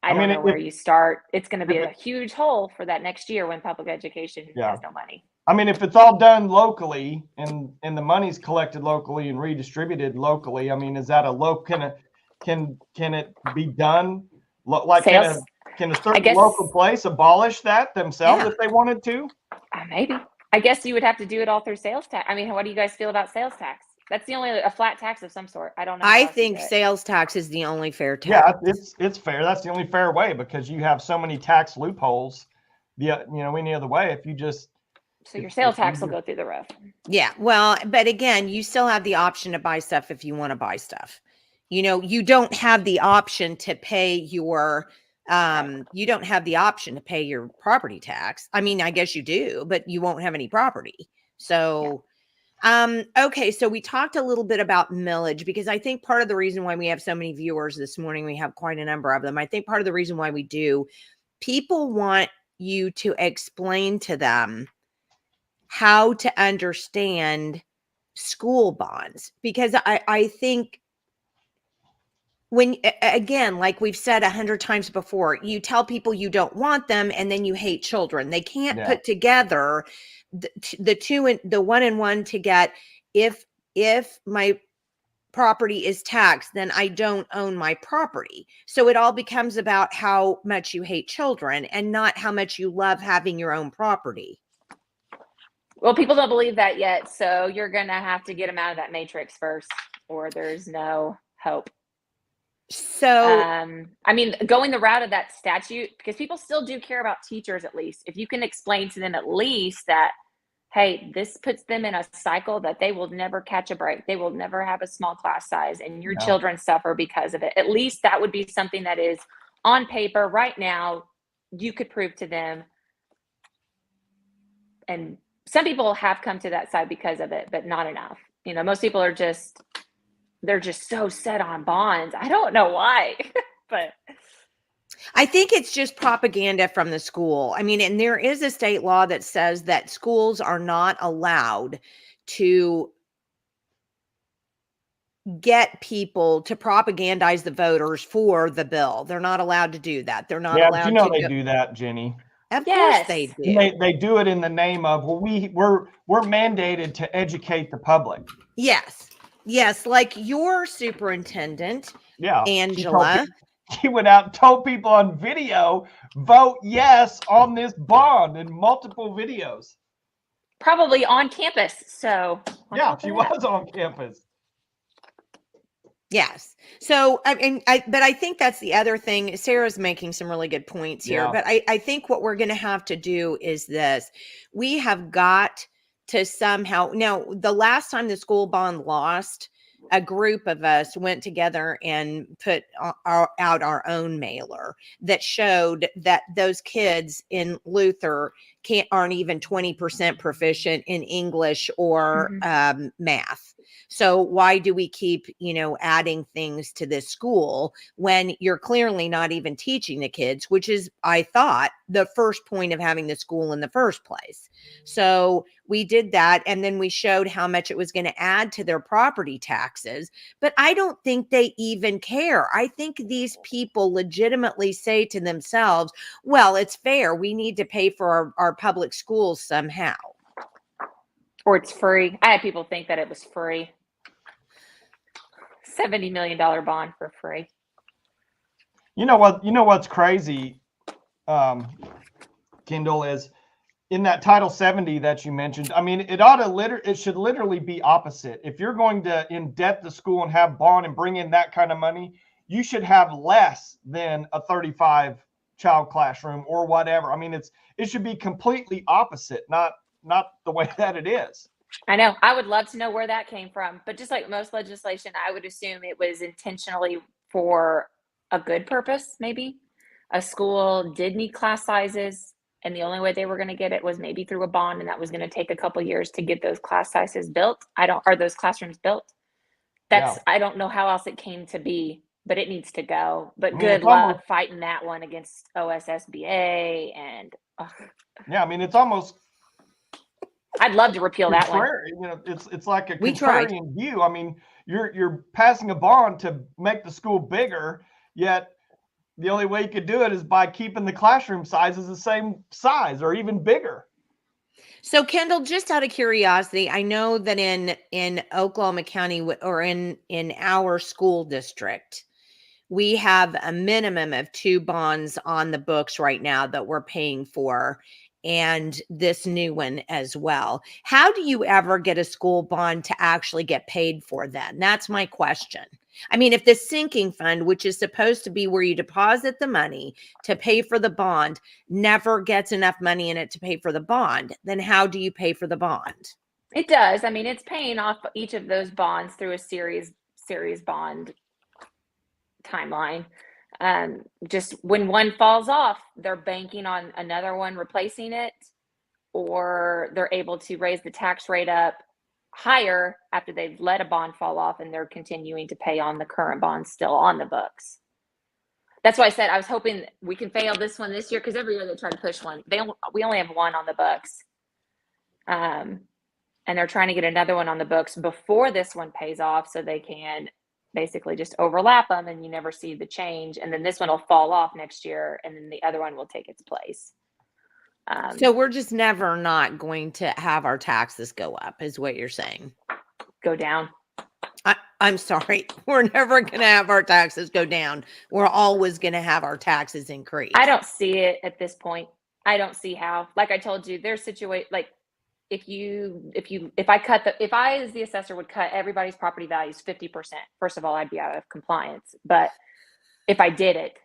I don't know where you start. It's going to be a huge hole for that next year when public education has no money. I mean, if it's all done locally and the money's collected locally and redistributed locally, I mean, is that can it be done? Like, can a certain local place abolish that themselves if they wanted to? Maybe. I guess you would have to do it all through sales tax. I mean, what do you guys feel about sales tax? That's the only a flat tax of some sort. I don't know. I think sales tax is the only fair tax. Yeah, it's fair. That's the only fair way because you have so many tax loopholes. Any other way, if you just. So your sales tax will go through the roof. Yeah. Well, but again, you still have the option to buy stuff if you want to buy stuff. You don't have the option to pay your property tax. I mean, I guess you do, but you won't have any property. So, okay. So we talked a little bit about millage because I think part of the reason why we have so many viewers this morning, we have quite a number of them. I think part of the reason why we do, people want you to explain to them how to understand school bonds, because I think when, again, like we've said 100 times before, you tell people you don't want them and then you hate children. They can't put together the two and the one and one to get, if my property is taxed, then I don't own my property. So it all becomes about how much you hate children and not how much you love having your own property. Well, people don't believe that yet. So you're going to have to get them out of that matrix first, or there's no hope. So, I mean, going the route of that statute, because people still do care about teachers, at least. If you can explain to them at least that, hey, this puts them in a cycle that they will never catch a break. They will never have a small class size and your children suffer because of it. At least that would be something that is on paper right now. You could prove to them. And some people have come to that side because of it, but not enough. Most people are they're just so set on bonds. I don't know why, but I think it's just propaganda from the school. I mean, and there is a state law that says that schools are not allowed to get people to propagandize the voters for the bill. They're not allowed to do that. They're not allowed to. They do that, Jenny. Of course they do. They do it in the name of, we're mandated to educate the public. Yes, like your superintendent, Angela. She went out and told people on video, vote yes on this bond in multiple videos. Probably on campus. So yeah, she was on campus. Yes. So, but I think that's the other thing. Sarah's making some really good points here, but I think what we're going to have to do is this. We have got to somehow, now the last time the school bond lost, a group of us went together and put out our own mailer that showed that those kids in Luther aren't even 20% proficient in English or math. So why do we keep, adding things to this school when you're clearly not even teaching the kids, which is, I thought, the first point of having the school in the first place. So we did that. And then we showed how much it was going to add to their property taxes. But I don't think they even care. I think these people legitimately say to themselves, well, it's fair. We need to pay for our public schools somehow. Or it's free. I had people think that it was free. $70 million bond for free. You know what's crazy, Kendall, is in that Title 70 that you mentioned, I mean, it should literally be opposite. If you're going to indebt the school and have bond and bring in that kind of money, you should have less than a 35 child classroom or whatever. I mean, it should be completely opposite, not the way that it is. I know. I would love to know where that came from, but just like most legislation, I would assume it was intentionally for a good purpose. Maybe a school did need class sizes, and the only way they were going to get it was maybe through a bond, and that was going to take a couple years to get those class sizes built. Are those classrooms built? I don't know how else it came to be, but it needs to go. But good luck fighting that one against OSSBA and. Yeah, I mean, it's almost. I'd love to repeal that one. You know, it's like a contrarian view. I mean, you're passing a bond to make the school bigger, yet the only way you could do it is by keeping the classroom sizes the same size or even bigger. So Kendall, just out of curiosity, I know that in Oklahoma County or in our school district, we have a minimum of 2 bonds on the books right now that we're paying for, and this new one as well. How do you ever get a school bond to actually get paid for then? That's my question. I mean, if the sinking fund, which is supposed to be where you deposit the money to pay for the bond, never gets enough money in it to pay for the bond, then how do you pay for the bond? It does. I mean, it's paying off each of those bonds through a series bond timeline. Just when one falls off, they're banking on another one replacing it, or they're able to raise the tax rate up higher after they've let a bond fall off and they're continuing to pay on the current bonds still on the books. That's why I said I was hoping we can fail this one this year, because every year they try to push one. We only have one on the books. And they're trying to get another one on the books before this one pays off, so they can basically just overlap them and you never see the change. And then this one will fall off next year and then the other one will take its place. So we're just never not going to have our taxes go up, is what you're saying? Go down. I'm sorry. We're never going to have our taxes go down. We're always going to have our taxes increase. I don't see it at this point. I don't see how. Like I told you, there's like if I as the assessor would cut everybody's property values 50%, first of all, I'd be out of compliance. But if I did it,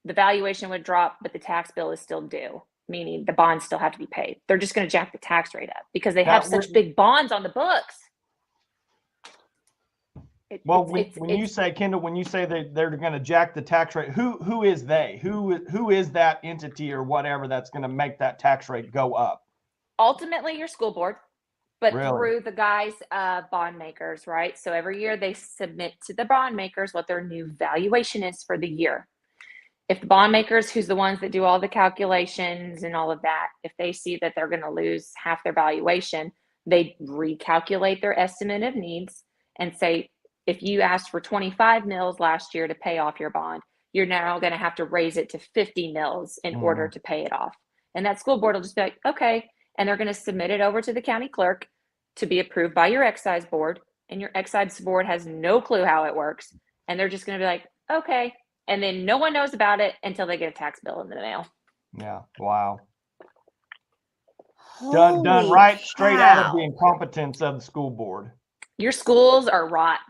the valuation would drop, but the tax bill is still due, meaning the bonds still have to be paid. They're just going to jack the tax rate up because they have such big bonds on the books. When you say, Kendall, when you say they're going to jack the tax rate, who is they? Who is that entity or whatever that's going to make that tax rate go up? Ultimately, your school board, but Really? through the guys, bond makers, right? So every year they submit to the bond makers what their new valuation is for the year. If the bond makers, who's the ones that do all the calculations and all of that, if they see that they're going to lose half their valuation, they recalculate their estimate of needs and say, if you asked for 25 mils last year to pay off your bond, you're now going to have to raise it to 50 mils in order to pay it off. And that school board will just be like, okay. And they're going to submit it over to the county clerk to be approved by your excise board. And your excise board has no clue how it works. And they're just going to be like, okay. And then no one knows about it until they get a tax bill in the mail. Yeah. Wow. Done right straight out of the incompetence of the school board. Your schools are rot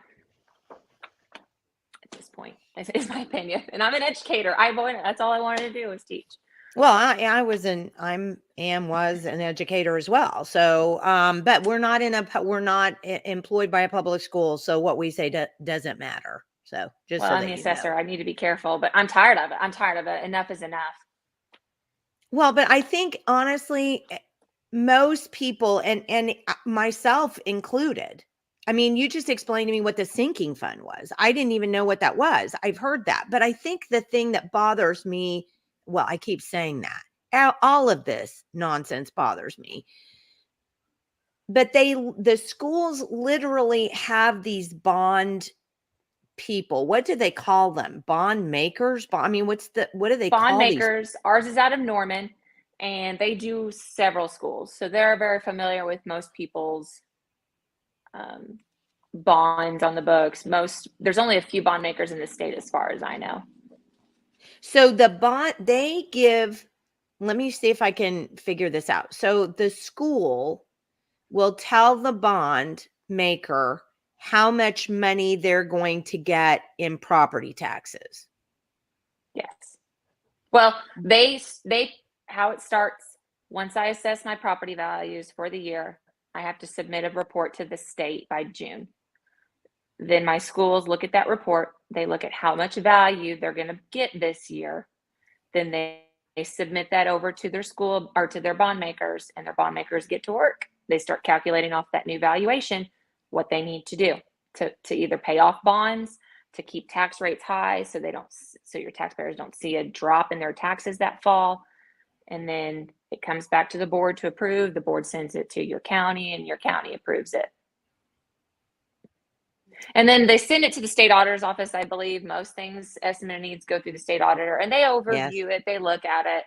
at this point, is my opinion. And I'm an educator. That's all I wanted to do was teach. Well, was an educator as well. So, but we're not employed by a public school. So what we say doesn't matter. So I'm the assessor. I need to be careful, but I'm tired of it. Enough is enough. Well, but I think honestly, most people and myself included, I mean, you just explained to me what the sinking fund was. I didn't even know what that was. I've heard that, but I think the thing that bothers me, well, I keep saying that. All of this nonsense bothers me. But the schools literally have these bond people. What do they call them? Bond makers? I mean, what do they call bond makers? Ours is out of Norman, and they do several schools. So they're very familiar with most people's bonds on the books. There's only a few bond makers in the state as far as I know. So the bond, they give let me see if I can figure this out. So the school will tell the bond maker how much money they're going to get in property taxes. Yes. Well, they how it starts, once I assess my property values for the year, I have to submit a report to the state by June. Then my schools look at that report. They look at how much value they're going to get this year. Then they submit that over to their school or to their bond makers, and their bond makers get to work. They start calculating off that new valuation what they need to do to either pay off bonds, to keep tax rates high so your taxpayers don't see a drop in their taxes that fall. And then it comes back to the board to approve. The board sends it to your county, and your county approves it. And then they send it to the state auditor's office. I believe most things, estimate of needs, go through the state auditor, and they overview it. They look at it.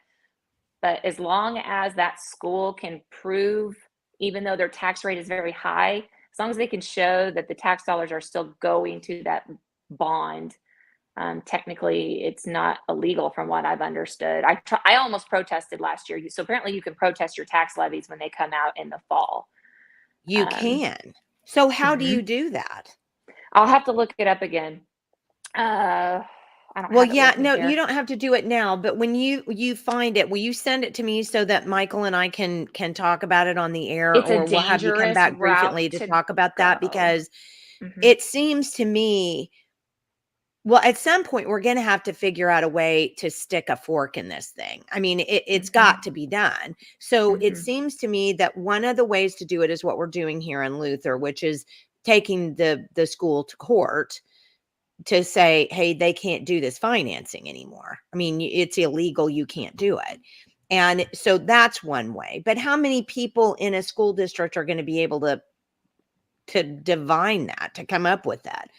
But as long as that school can prove, even though their tax rate is very high, as long as they can show that the tax dollars are still going to that bond, technically it's not illegal from what I've understood. I almost protested last year. So apparently you can protest your tax levies when they come out in the fall. You can. So how do you do that? I'll have to look it up again. I don't Well, have it yeah, with me no, here. you don't have to do it now, but when you find it, will you send it to me so that Michael and I can talk about it on the air, It's a or we'll have you come dangerous back frequently route to to talk about that, go. because it seems to me, well, at some point we're going to have to figure out a way to stick a fork in this thing. I mean, it's got to be done. So it seems to me that one of the ways to do it is what we're doing here in Luther, which is taking the school to court to say, hey, they can't do this financing anymore. I mean, it's illegal. You can't do it. And so that's one way. But how many people in a school district are going to be able to divine that, to come up with that?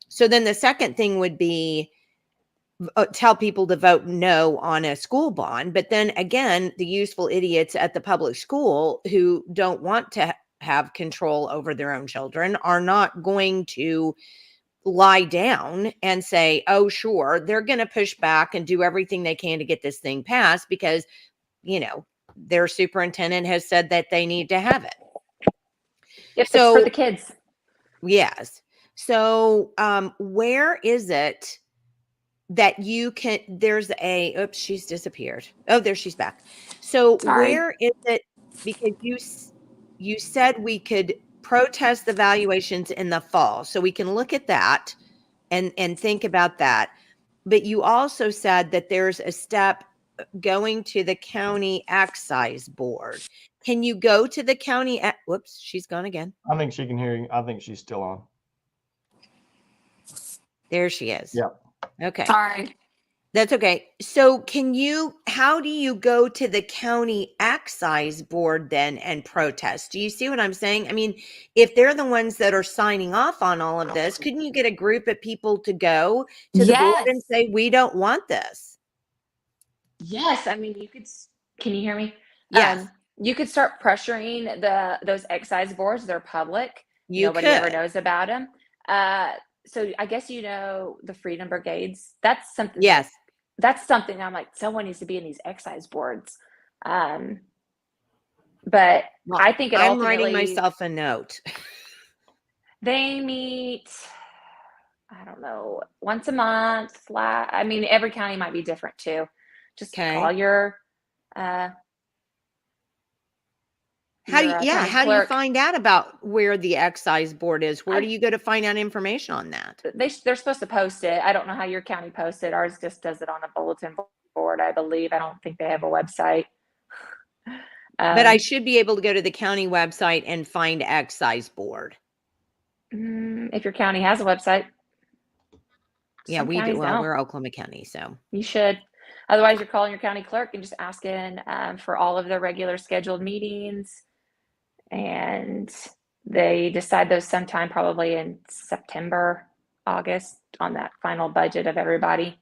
So then the second thing would be tell people to vote no on a school bond. But then again, the useful idiots at the public school who don't want to have control over their own children are not going to lie down and say, oh, sure, they're going to push back and do everything they can to get this thing passed because, their superintendent has said that they need to have it. Yep, so, it's for the kids. Yes. So where is it that you can, oops, she's disappeared. Oh, there she's back. So where is it, because you said we could protest the valuations in the fall, so we can look at that and think about that. But you also said that there's a step going to the county excise board. Can you go to the county? Whoops, she's gone again. I think she can hear you. I think she's still on. There she is. Yep. Okay. Sorry. That's okay. So how do you go to the county excise board then and protest? Do you see what I'm saying? I mean, if they're the ones that are signing off on all of this, couldn't you get a group of people to go to the board and say, we don't want this? Yes. I mean, can you hear me? Yes. You could start pressuring those excise boards. They're public. Nobody ever knows about them. So I guess the Freedom Brigades. That's something. Yes. That's something I'm like, someone needs to be in these excise boards. But I think I'm writing myself a note. They meet, I don't know, once a month. I mean, every county might be different too. Just call your how do you find out about where the excise board is? Where do you go to find out information on that? They're supposed to post it. I don't know how your county posts it. Ours just does it on a bulletin board, I believe. I don't think they have a website. But I should be able to go to the county website and find excise board. If your county has a website. Yeah, we do. Well, we're Oklahoma County, so. You should. Otherwise, you're calling your county clerk and just asking for all of their regular scheduled meetings. And they decide those sometime probably in September, August on that final budget of everybody.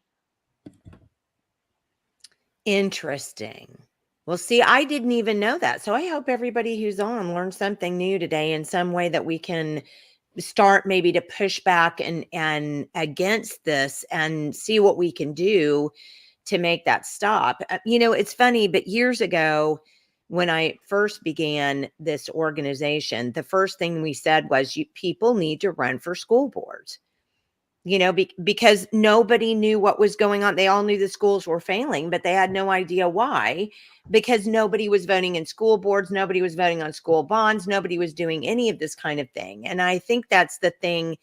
Interesting. Well, see, I didn't even know that. So I hope everybody who's on learned something new today in some way that we can start maybe to push back and against this and see what we can do to make that stop. It's funny, but years ago, when I first began this organization, the first thing we said was people need to run for school boards, because nobody knew what was going on. They all knew the schools were failing, but they had no idea why, because nobody was voting in school boards. Nobody was voting on school bonds. Nobody was doing any of this kind of thing. And I think that's the thing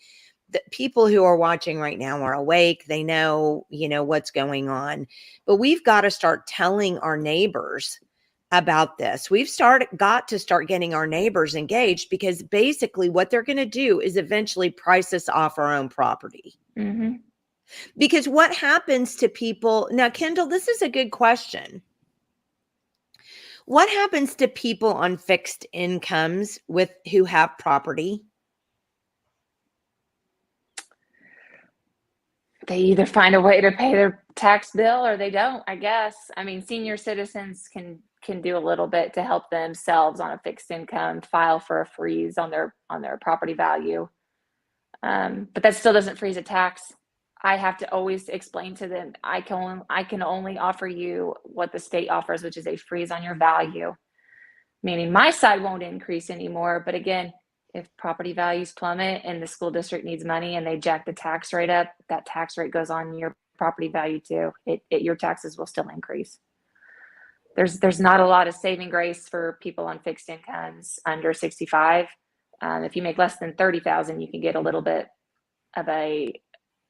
that people who are watching right now are awake. They know, what's going on, but we've got to start telling our neighbors about this. Got to start getting our neighbors engaged, because basically what they're going to do is eventually price us off our own property. Mm-hmm. Because what happens to people now, Kendal, this is a good question. What happens to people on fixed incomes who have property? They either find a way to pay their tax bill or they don't, I guess. I mean, senior citizens can do a little bit to help themselves on a fixed income, file for a freeze on their property value. But that still doesn't freeze a tax. I have to always explain to them, I can only offer you what the state offers, which is a freeze on your value, meaning my side won't increase anymore. But again, if property values plummet and the school district needs money and they jack the tax rate up, that tax rate goes on your property value too. Your taxes will still increase. There's not a lot of saving grace for people on fixed incomes under 65. If you make less than 30,000, you can get a little bit of a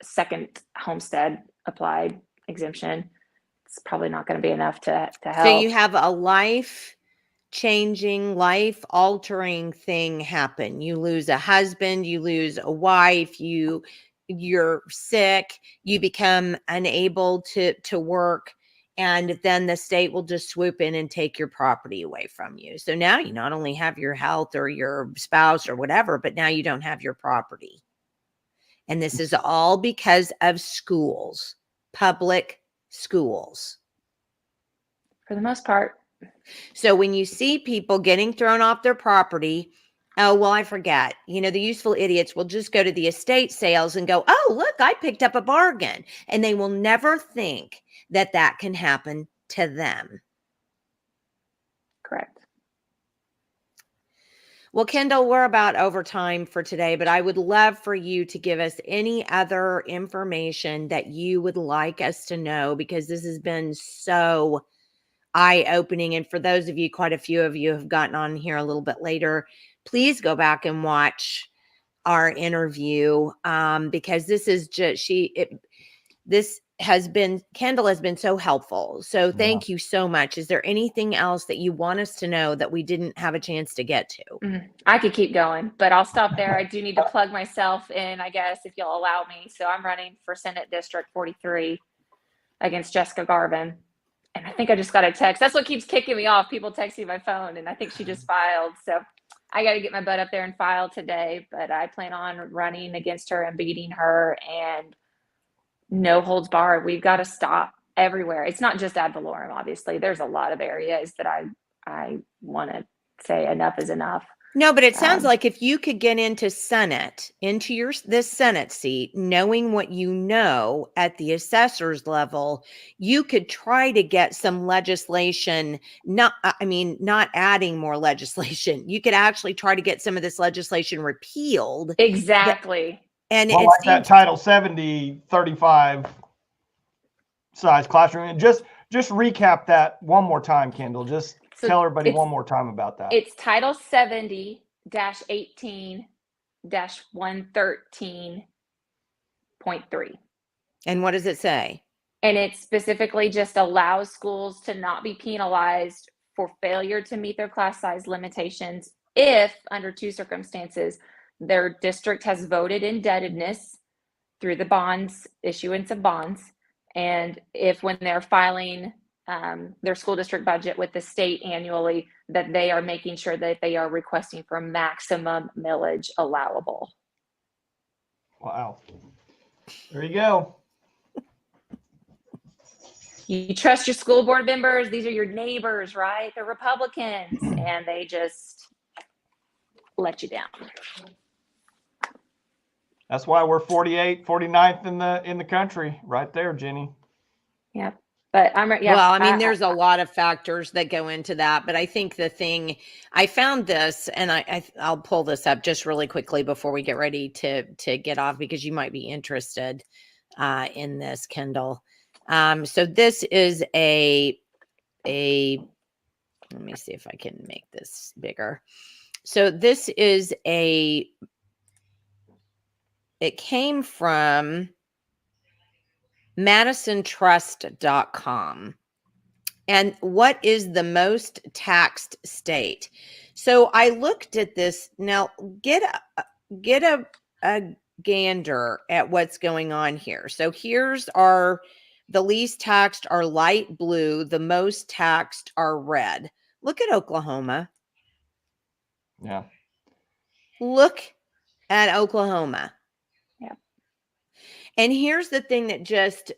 second homestead applied exemption. It's probably not going to be enough to help. So you have a life-changing, life-altering thing happen. You lose a husband, you lose a wife, you're sick, you become unable to work, and then the state will just swoop in and take your property away from you. So now you not only have your health or your spouse or whatever, but now you don't have your property. And this is all because of schools, public schools. For the most part. So when you see people getting thrown off their property, oh, well, I forget, the useful idiots will just go to the estate sales and go, oh, look, I picked up a bargain. And they will never think that that can happen to them. Correct. Well, Kendal, we're about over time for today, but I would love for you to give us any other information that you would like us to know, because this has been so eye-opening. And for those of you, quite a few of you have gotten on here a little bit later, please go back and watch our interview, because this is just, Kendal has been so helpful. So thank you so much. Is there anything else that you want us to know that we didn't have a chance to get to? I could keep going, but I'll stop there. I do need to plug myself in, I guess, if you'll allow me. So I'm running for Senate District 43 against Jessica Garvin. And I think I just got a text. That's what keeps kicking me off. People texting my phone, and I think she just filed. So I got to get my butt up there and file today, but I plan on running against her and beating her, and no holds barred. We've got to stop everywhere. It's not just ad valorem, obviously. There's a lot of areas that I want to say enough is enough. No, but it sounds like if you could get into this Senate seat, knowing what you know at the assessor's level, you could try to get some legislation, not adding more legislation. You could actually try to get some of this legislation repealed. Exactly. And well, like that Title 70 35 size classroom. And just recap that one more time, Kendal. Just tell everybody one more time about that. It's Title 70-18-113.3. And what does it say? And it specifically just allows schools to not be penalized for failure to meet their class size limitations if, under two circumstances, their district has voted indebtedness through the issuance of bonds, and if when they're filing their school district budget with the state annually, that they are making sure that they are requesting for maximum millage allowable. Wow. There you go. You trust your school board members. These are your neighbors, right? They're Republicans, and they just let you down. That's why we're 49th in the country, right there, Jenni. Yep. But yeah. Well, I mean, there's a lot of factors that go into that, but I think the thing I found this, and I'll pull this up just really quickly before we get ready to get off, because you might be interested in this, Kendall. So this is a let me see if I can make this bigger. So this is it came from MadisonTrust.com. And what is the most taxed state? So I looked at this. Now get a gander at what's going on here. So here's the least taxed are light blue. The most taxed are red. Look at Oklahoma. Yeah. Look at Oklahoma. Yeah. And here's the thing that just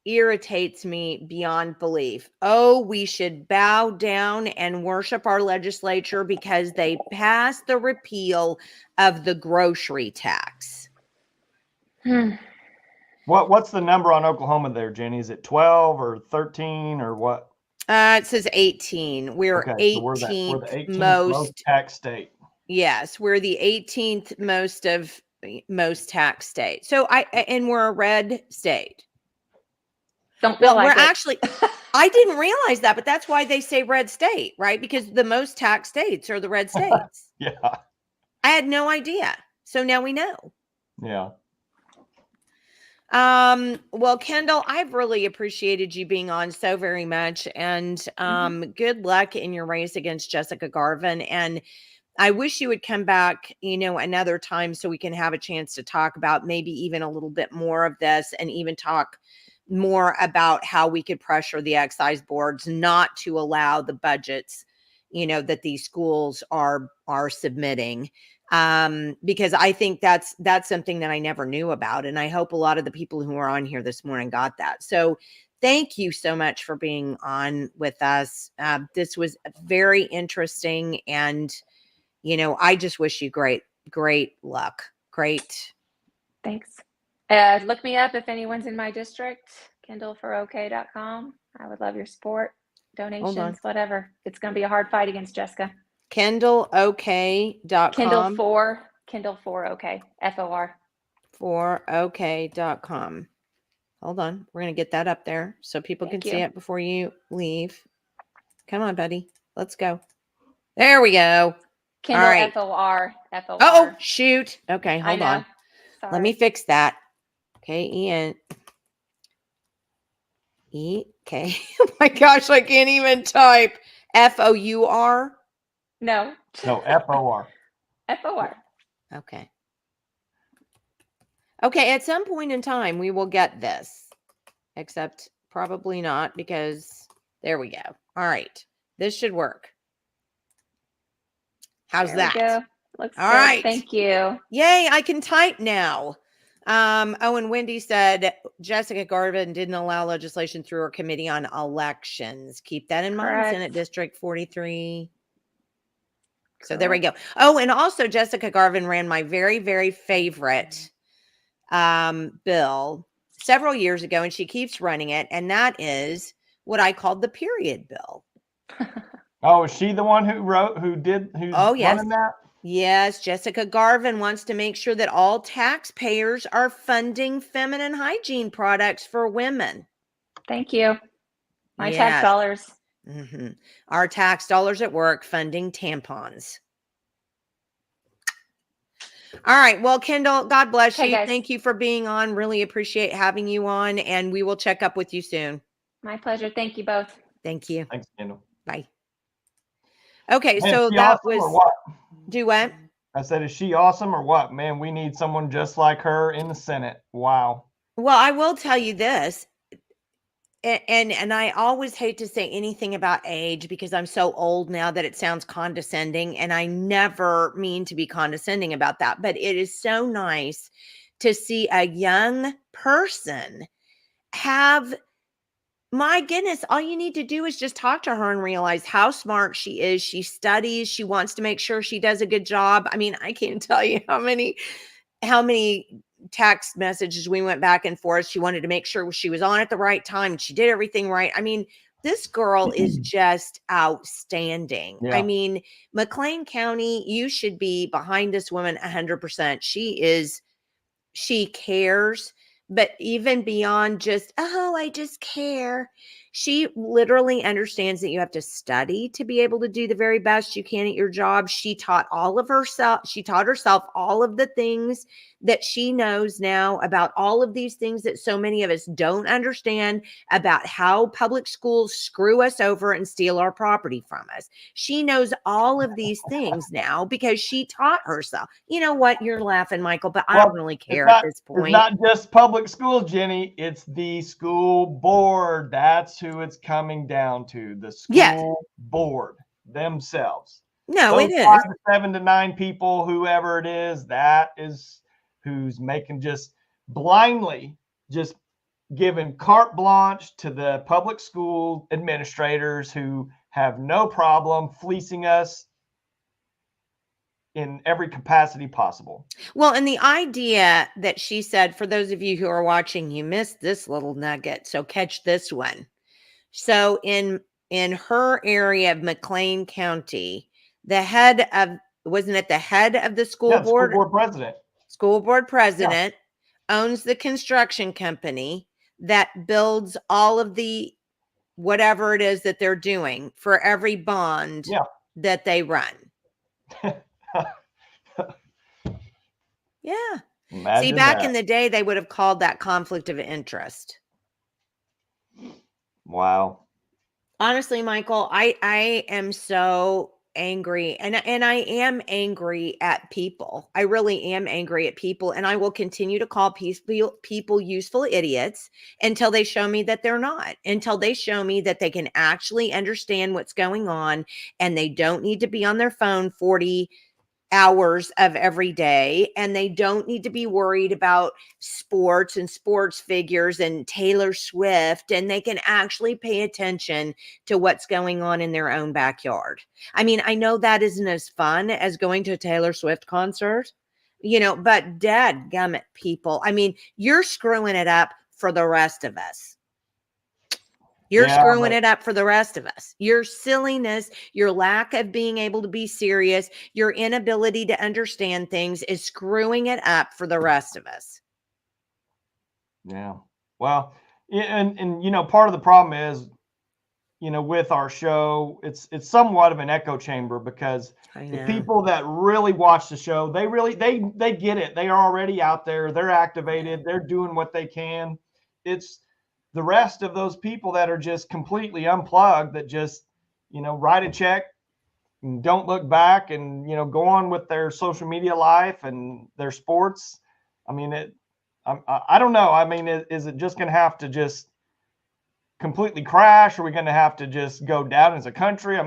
irritates me beyond belief. Oh, we should bow down and worship our legislature because they passed the repeal of the grocery tax. What's the number on Oklahoma there, Jenny? Is it 12 or 13 or what? It says 18. We're Okay, so 18th, we're the 18th most tax state. Yes, we're the 18th most tax state. So and we're a red state. Don't feel like we're it. actually I didn't realize that, but that's why they say red state, right? Because the most tax states are the red states. Yeah. I had no idea. So now we know. Yeah. Well, Kendall, I've really appreciated you being on so very much, and good luck in your race against Jessica Garvin. And I wish you would come back, another time so we can have a chance to talk about maybe even a little bit more of this, and even talk more about how we could pressure the excise boards not to allow the budgets, that these schools are submitting. Because I think that's something that I never knew about. And I hope a lot of the people who are on here this morning got that. So thank you so much for being on with us. This was very interesting. And, I just wish you great luck. Great. Thanks. Look me up if anyone's in my district, KendalForOK.com. I would love your support, donations, whatever. It's going to be a hard fight against Jessica. KendalOK.com. Kendal for OK, FOR. For OK.com. Hold on. We're going to get that up there so people can see it before you leave. Come on, buddy. Let's go. There we go. Kendal, all right. FOR. Oh, shoot. Okay, hold on. Sorry. Let me fix that. Okay, Ian. Okay. Oh my gosh, I can't even type. FOUR? No, FOR. FOR. Okay. Okay, at some point in time, we will get this. Except probably not, because there we go. All right. This should work. How's there that? Looks all good. Right. Thank you. Yay, I can type now. And Wendy said Jessica Garvin didn't allow legislation through her committee on elections. Keep that in mind. Senate District 43. Correct. So there we go. Oh, and also Jessica Garvin ran my very, very favorite bill several years ago, and she keeps running it. And that is what I called the period bill. Oh, is she the one who's running that? Yes, Jessica Garvin wants to make sure that all taxpayers are funding feminine hygiene products for women. Thank you. My tax dollars. Mm-hmm. Our tax dollars at work funding tampons. All right. Well, Kendall, God bless you. Guys. Thank you for being on. Really appreciate having you on, and we will check up with you soon. My pleasure. Thank you both. Thank you. Thanks, Kendall. Bye. Okay, Man, so that was what? Do what? I said, is she awesome or what? Man, we need someone just like her in the Senate. Wow. Well, I will tell you this, and I always hate to say anything about age because I'm so old now that it sounds condescending, and I never mean to be condescending about that, but it is so nice to see a young person have, my goodness, all you need to do is just talk to her and realize how smart she is. She studies. She wants to make sure she does a good job. I mean, I can't tell you how many text messages. We went back and forth. She wanted to make sure she was on at the right time and she did everything right. I mean, this girl is just outstanding. Yeah. I mean, McClain County, you should be behind this woman 100%. She cares, but even beyond just, oh, I just care. She literally understands that you have to study to be able to do the very best you can at your job. She taught herself all of the things that she knows now about all of these things that so many of us don't understand about how public schools screw us over and steal our property from us. She knows all of these things now because she taught herself. You know what? You're laughing, Michael, but I don't really care at this point. It's not just public schools, Jenny. It's the school board. That's who it's coming down to. The school board themselves. No, Those it is 5 to 7 to 9 people, whoever it is, that is who's making just blindly just giving carte blanche to the public school administrators who have no problem fleecing us in every capacity possible. Well, and the idea that she said, for those of you who are watching, you missed this little nugget, so catch this one. So in her area of McClain County, wasn't it the head of the school board? School board president. School board president owns the construction company that builds all of the whatever it is that they're doing for every bond that they run. Yeah. Imagine See, back that. in the day, they would have called that conflict of interest. Wow. Honestly, Michael, I am so angry, and I am angry at people. I really am angry at people, and I will continue to call people useful idiots until they show me that they're not, until they show me that they can actually understand what's going on and they don't need to be on their phone 40 hours of every day, and they don't need to be worried about sports and sports figures and Taylor Swift, and they can actually pay attention to what's going on in their own backyard. I mean, I know that isn't as fun as going to a Taylor Swift concert, but dadgummit, people. I mean, you're screwing it up for the rest of us. You're screwing it up for the rest of us. Your silliness, your lack of being able to be serious, your inability to understand things is screwing it up for the rest of us. Yeah. Well, and part of the problem is, with our show, it's somewhat of an echo chamber because the people that really watch the show, they get it. They are already out there. They're activated. They're doing what they can. It's the rest of those people that are just completely unplugged, that just, write a check and don't look back and, go on with their social media life and their sports. I mean, I don't know. I mean, is it just going to have to just completely crash? Are we going to have to just go down as a country? I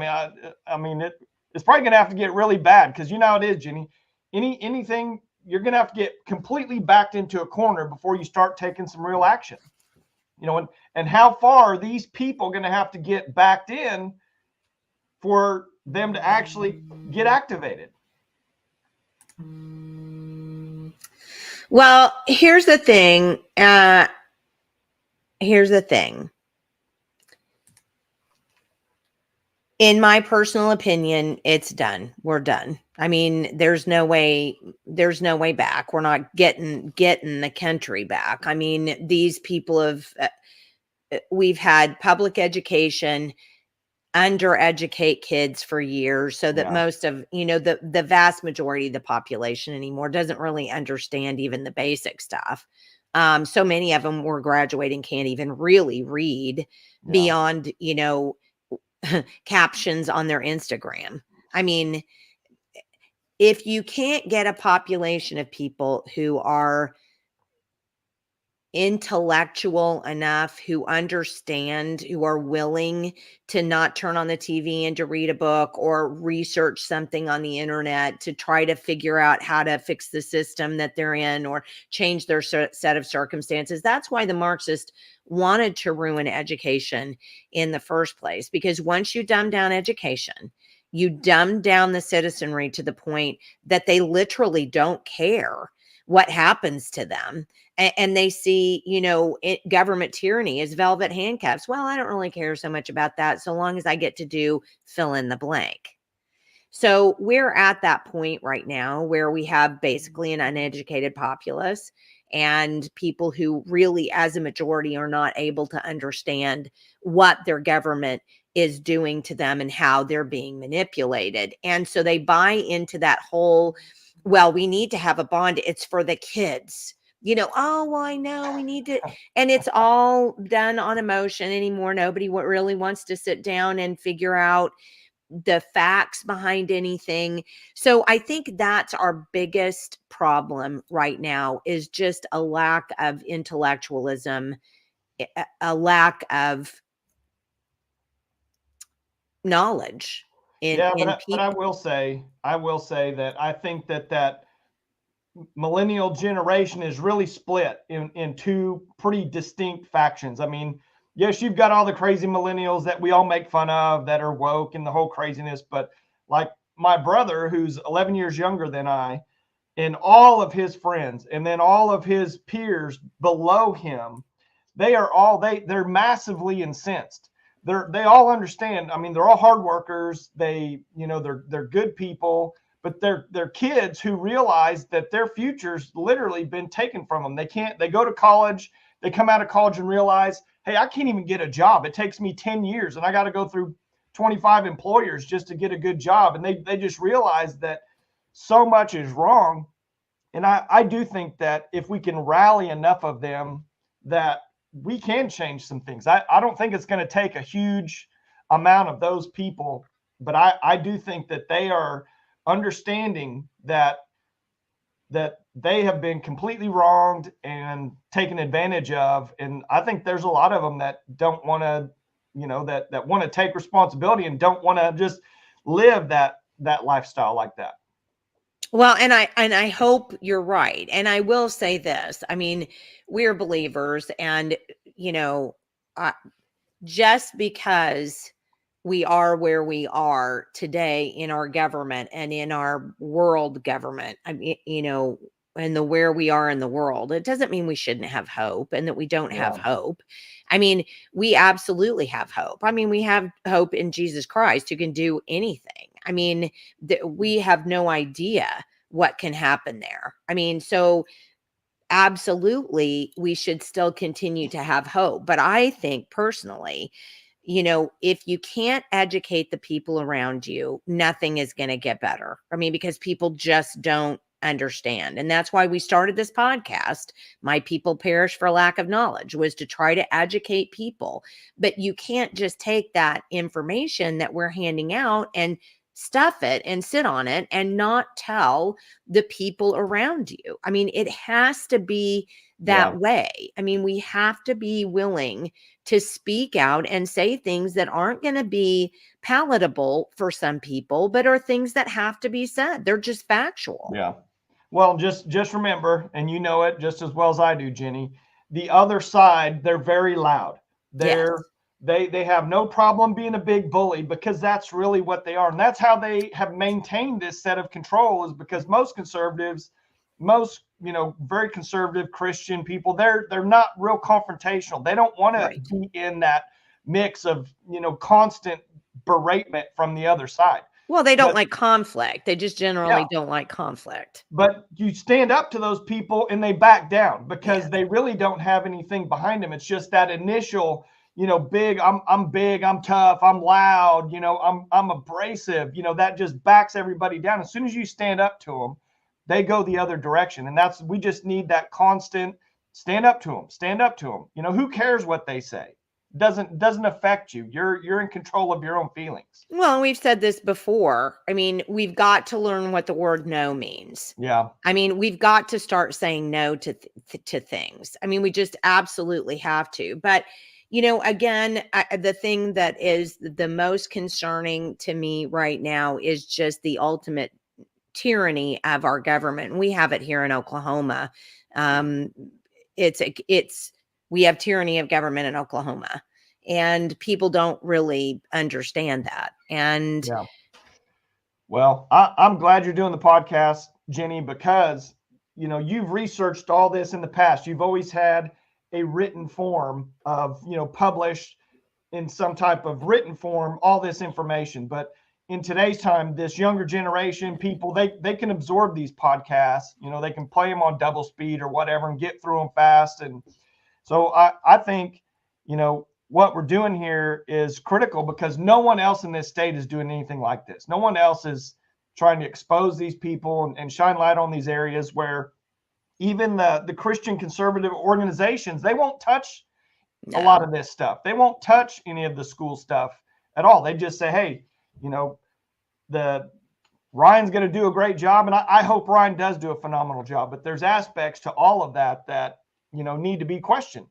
mean, it's probably going to have to get really bad because how it is, Jenny. Anything, you're going to have to get completely backed into a corner before you start taking some real action. And how far are these people going to have to get backed in for them to actually get activated? Well, here's the thing. In my personal opinion, it's done. We're done. I mean, there's no way back. We're not getting the country back. I mean, these people we've had public education undereducate kids for years so that most of, the vast majority of the population anymore doesn't really understand even the basic stuff. So many of them were graduating, can't even really read beyond, captions on their Instagram. I mean, if you can't get a population of people who are intellectual enough, who understand, who are willing to not turn on the TV and to read a book or research something on the internet to try to figure out how to fix the system that they're in or change their set of circumstances. That's why the Marxists wanted to ruin education in the first place, because once you dumb down education, you dumb down the citizenry to the point that they literally don't care what happens to them. And they see, government tyranny as velvet handcuffs. Well, I don't really care so much about that so long as I get to do fill in the blank. So we're at that point right now where we have basically an uneducated populace and people who really, as a majority, are not able to understand what their government is doing to them and how they're being manipulated. And so they buy into that whole, well, we need to have a bond. It's for the kids. Oh, well, I know we need to. And it's all done on emotion anymore. Nobody really wants to sit down and figure out the facts behind anything. So I think that's our biggest problem right now, is just a lack of intellectualism, a lack of knowledge in But people. I will say that I think that millennial generation is really split in two pretty distinct factions. I mean, yes, you've got all the crazy millennials that we all make fun of that are woke and the whole craziness, but like my brother, who's 11 years younger than I, and all of his friends, and then all of his peers below him, they're massively incensed. They all understand. I mean, they're all hard workers. They're good people, but they're kids who realize that their future's literally been taken from them. They go to college, they come out of college and realize, hey, I can't even get a job. It takes me 10 years and I got to go through 25 employers just to get a good job. And they just realize that so much is wrong. And I do think that if we can rally enough of them, that we can change some things. I don't think it's going to take a huge amount of those people, but I do think that they are understanding that they have been completely wronged and taken advantage of. And I think there's a lot of them that don't want to, that want to take responsibility and don't want to just live that lifestyle like that. Well, and I hope you're right. And I will say this. I mean, we're believers, and just because we are where we are today in our government and in our world government, I mean, and where we are in the world, it doesn't mean we shouldn't have hope and that we don't have hope. I mean, we absolutely have hope. I mean, we have hope in Jesus Christ, who can do anything. I mean, we have no idea what can happen there. I mean, so absolutely, we should still continue to have hope. But I think personally, if you can't educate the people around you, nothing is going to get better. I mean, because people just don't understand. And that's why we started this podcast. My people perish for lack of knowledge, was to try to educate people. But you can't just take that information that we're handing out and stuff it and sit on it and not tell the people around you. I mean, it has to be that way. I mean, we have to be willing to speak out and say things that aren't going to be palatable for some people, but are things that have to be said. They're just factual. Yeah. Well, just remember, and you know it just as well as I do, Jenny, the other side, they're very loud. They have no problem being a big bully, because that's really what they are. And that's how they have maintained this set of control, is because most conservatives, very conservative Christian people, they're not real confrontational. They don't want to be in that mix of, constant beratement from the other side. Well, they don't like conflict. They just generally don't like conflict. But you stand up to those people and they back down, because they really don't have anything behind them. It's just that initial, big, I'm big, I'm tough, I'm loud, I'm abrasive, that just backs everybody down. As soon as you stand up to them, they go the other direction. And we just need that constant stand up to them. Who cares what they say? Doesn't affect you. You're in control of your own feelings. Well, we've said this before. I mean, we've got to learn what the word no means. Yeah. I mean, we've got to start saying no to things. I mean, we just absolutely have to. But, again, the thing that is the most concerning to me right now is just the ultimate tyranny of our government. And we have it here in Oklahoma. We have tyranny of government in Oklahoma, and people don't really understand that. And well, I'm glad you're doing the podcast, Jenny, because you've researched all this in the past. You've always had a written form of, published in some type of written form, all this information. But in today's time, this younger generation, people, they can absorb these podcasts, they can play them on double speed or whatever and get through them fast. And so I think, what we're doing here is critical, because no one else in this state is doing anything like this. No one else is trying to expose these people and shine light on these areas where even the Christian conservative organizations, they won't touch a lot of this stuff. They won't touch any of the school stuff at all. They just say, hey, Ryan's going to do a great job. And I hope Ryan does do a phenomenal job, but there's aspects to all of that, need to be questioned.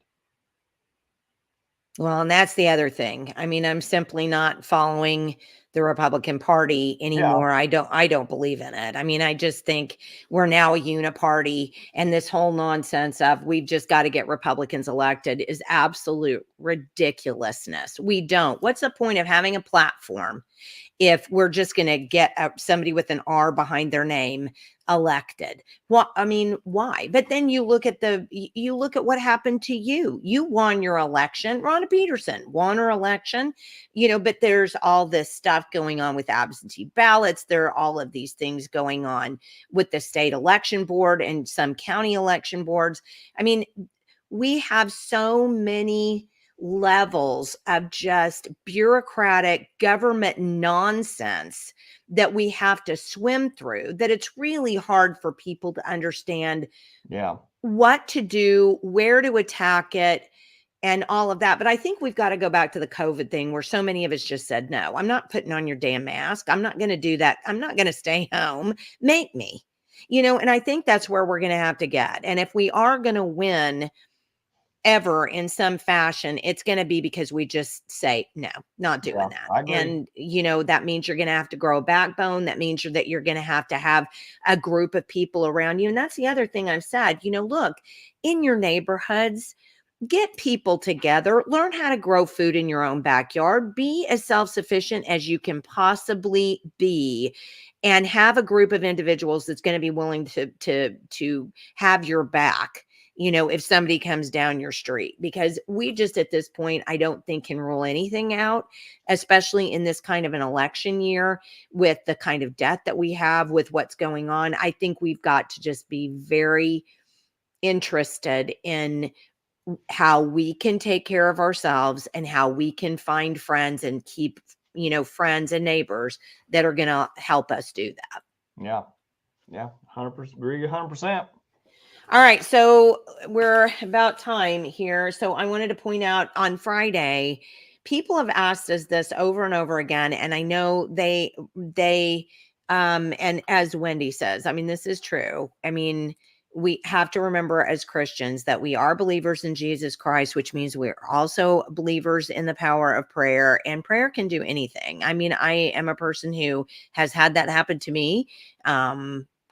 Well, and that's the other thing. I mean, I'm simply not following the Republican Party anymore. Yeah. I don't believe in it. I mean, I just think we're now a uniparty, and this whole nonsense of we've just got to get Republicans elected is absolute ridiculousness. We don't. What's the point of having a platform if we're just going to get somebody with an R behind their name elected? Well, I mean, why? But then you look at what happened to you. You won your election. Rhonda Peterson won her election, but there's all this stuff going on with absentee ballots. There are all of these things going on with the state election board and some county election boards. I mean, we have so many levels of just bureaucratic government nonsense that we have to swim through, that it's really hard for people to understand what to do, where to attack it, and all of that. But I think we've got to go back to the COVID thing where so many of us just said, no, I'm not putting on your damn mask. I'm not going to do that. I'm not going to stay home. Make me, and I think that's where we're going to have to get. And if we are going to win ever in some fashion, it's going to be because we just say, no, not doing that. And, that means you're going to have to grow a backbone. That means that you're going to have a group of people around you. And that's the other thing I've said, look, in your neighborhoods, get people together, learn how to grow food in your own backyard, be as self-sufficient as you can possibly be, and have a group of individuals that's going to be willing to have your back, if somebody comes down your street, because we just at this point, I don't think can rule anything out, especially in this kind of an election year with the kind of debt that we have with what's going on. I think we've got to just be very interested in how we can take care of ourselves and how we can find friends and keep, friends and neighbors that are going to help us do that. Yeah. 100%. Agree 100%. All right. So we're about time here. So I wanted to point out on Friday, people have asked us this over and over again. And I know they, and as Wendy says, I mean, this is true. I mean, we have to remember as Christians that we are believers in Jesus Christ, which means we're also believers in the power of prayer, and prayer can do anything. I mean, I am a person who has had that happen to me,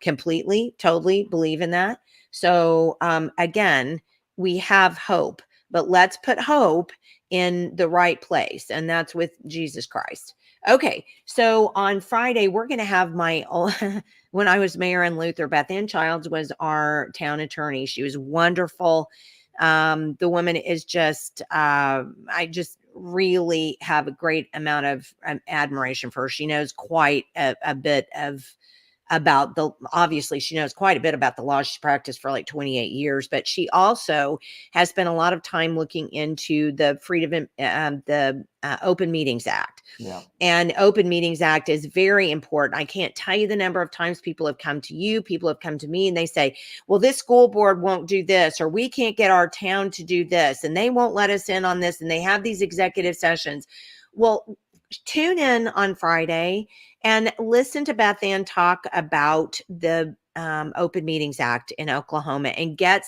completely, totally believe in that. So, again, we have hope, but let's put hope in the right place. And that's with Jesus Christ. Okay. So on Friday, we're going to have when I was mayor in Luther, Beth Ann Childs was our town attorney. She was wonderful. The woman is just, I just really have a great amount of admiration for her. She knows quite a bit about obviously she knows quite a bit about the law. She's practiced for like 28 years, but she also has spent a lot of time looking into the Open Meetings Act. Yeah. And Open Meetings Act is very important. I can't tell you the number of times people have come to you, people have come to me, and they say, well, this school board won't do this, or we can't get our town to do this, and they won't let us in on this, and they have these executive sessions. Well, tune in on Friday and listen to Beth Ann talk about the Open Meetings Act in Oklahoma and get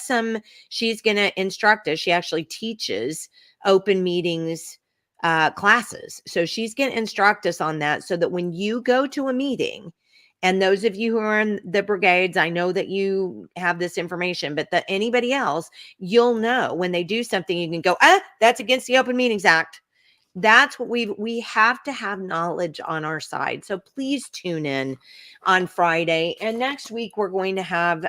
she's going to instruct us. She actually teaches open meetings classes. So she's going to instruct us on that so that when you go to a meeting, and those of you who are in the brigades, I know that you have this information, but anybody else, you'll know when they do something, you can go, that's against the Open Meetings Act. that's what we have to have knowledge on our side. So please tune in on Friday. And next week we're going to have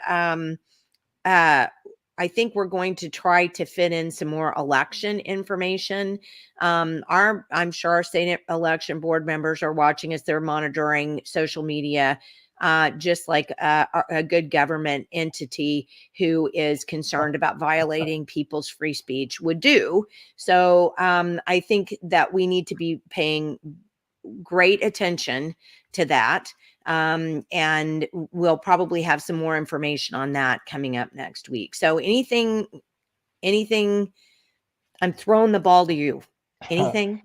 I think we're going to try to fit in some more election information. I'm sure our state election board members are watching us. They're monitoring social media, just like a good government entity who is concerned about violating people's free speech would do. So I think that we need to be paying great attention to that. And we'll probably have some more information on that coming up next week. So anything, I'm throwing the ball to you. Anything?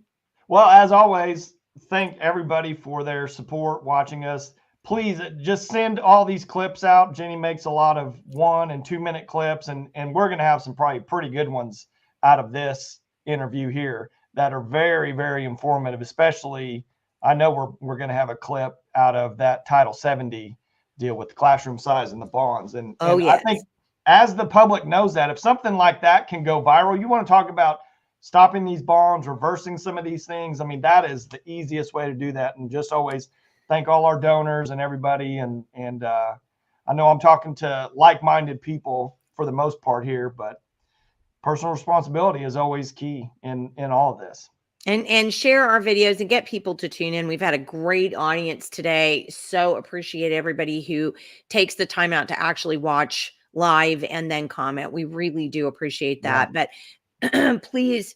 Well, as always, thank everybody for their support watching us. Please just send all these clips out. Jenni makes a lot of 1 and 2 minute clips, and we're going to have some probably pretty good ones out of this interview here that are very, very informative. Especially, I know we're going to have a clip out of that Title 70 deal with the classroom size and the bonds. And Yes. I think as the public knows that, if something like that can go viral, you want to talk about stopping these bonds, reversing some of these things. I mean, that is the easiest way to do that. And just always thank all our donors and everybody. And I know I'm talking to like-minded people for the most part here, but personal responsibility is always key in all of this. And share our videos and get people to tune in. We've had a great audience today. So appreciate everybody who takes the time out to actually watch live and then comment. We really do appreciate that. Yeah. But please,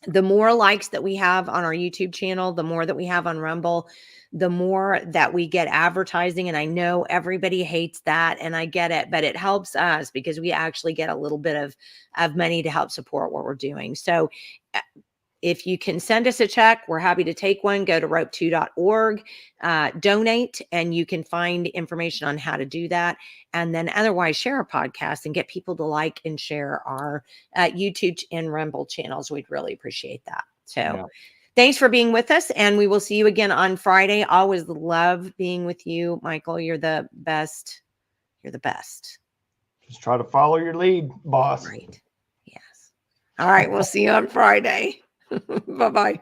the more likes that we have on our YouTube channel, the more that we have on Rumble, the more that we get advertising. And I know everybody hates that, and I get it, but it helps us because we actually get a little bit of money to help support what we're doing. So if you can send us a check, we're happy to take one. Go to rope2.org, donate, and you can find information on how to do that. And then otherwise share our podcast and get people to like and share our YouTube and Rumble channels. We'd really appreciate that. So thanks for being with us, and we will see you again on Friday. Always love being with you, Michael. You're the best. You're the best. Just try to follow your lead, boss. Right. Yes. All right. We'll see you on Friday. Bye-bye.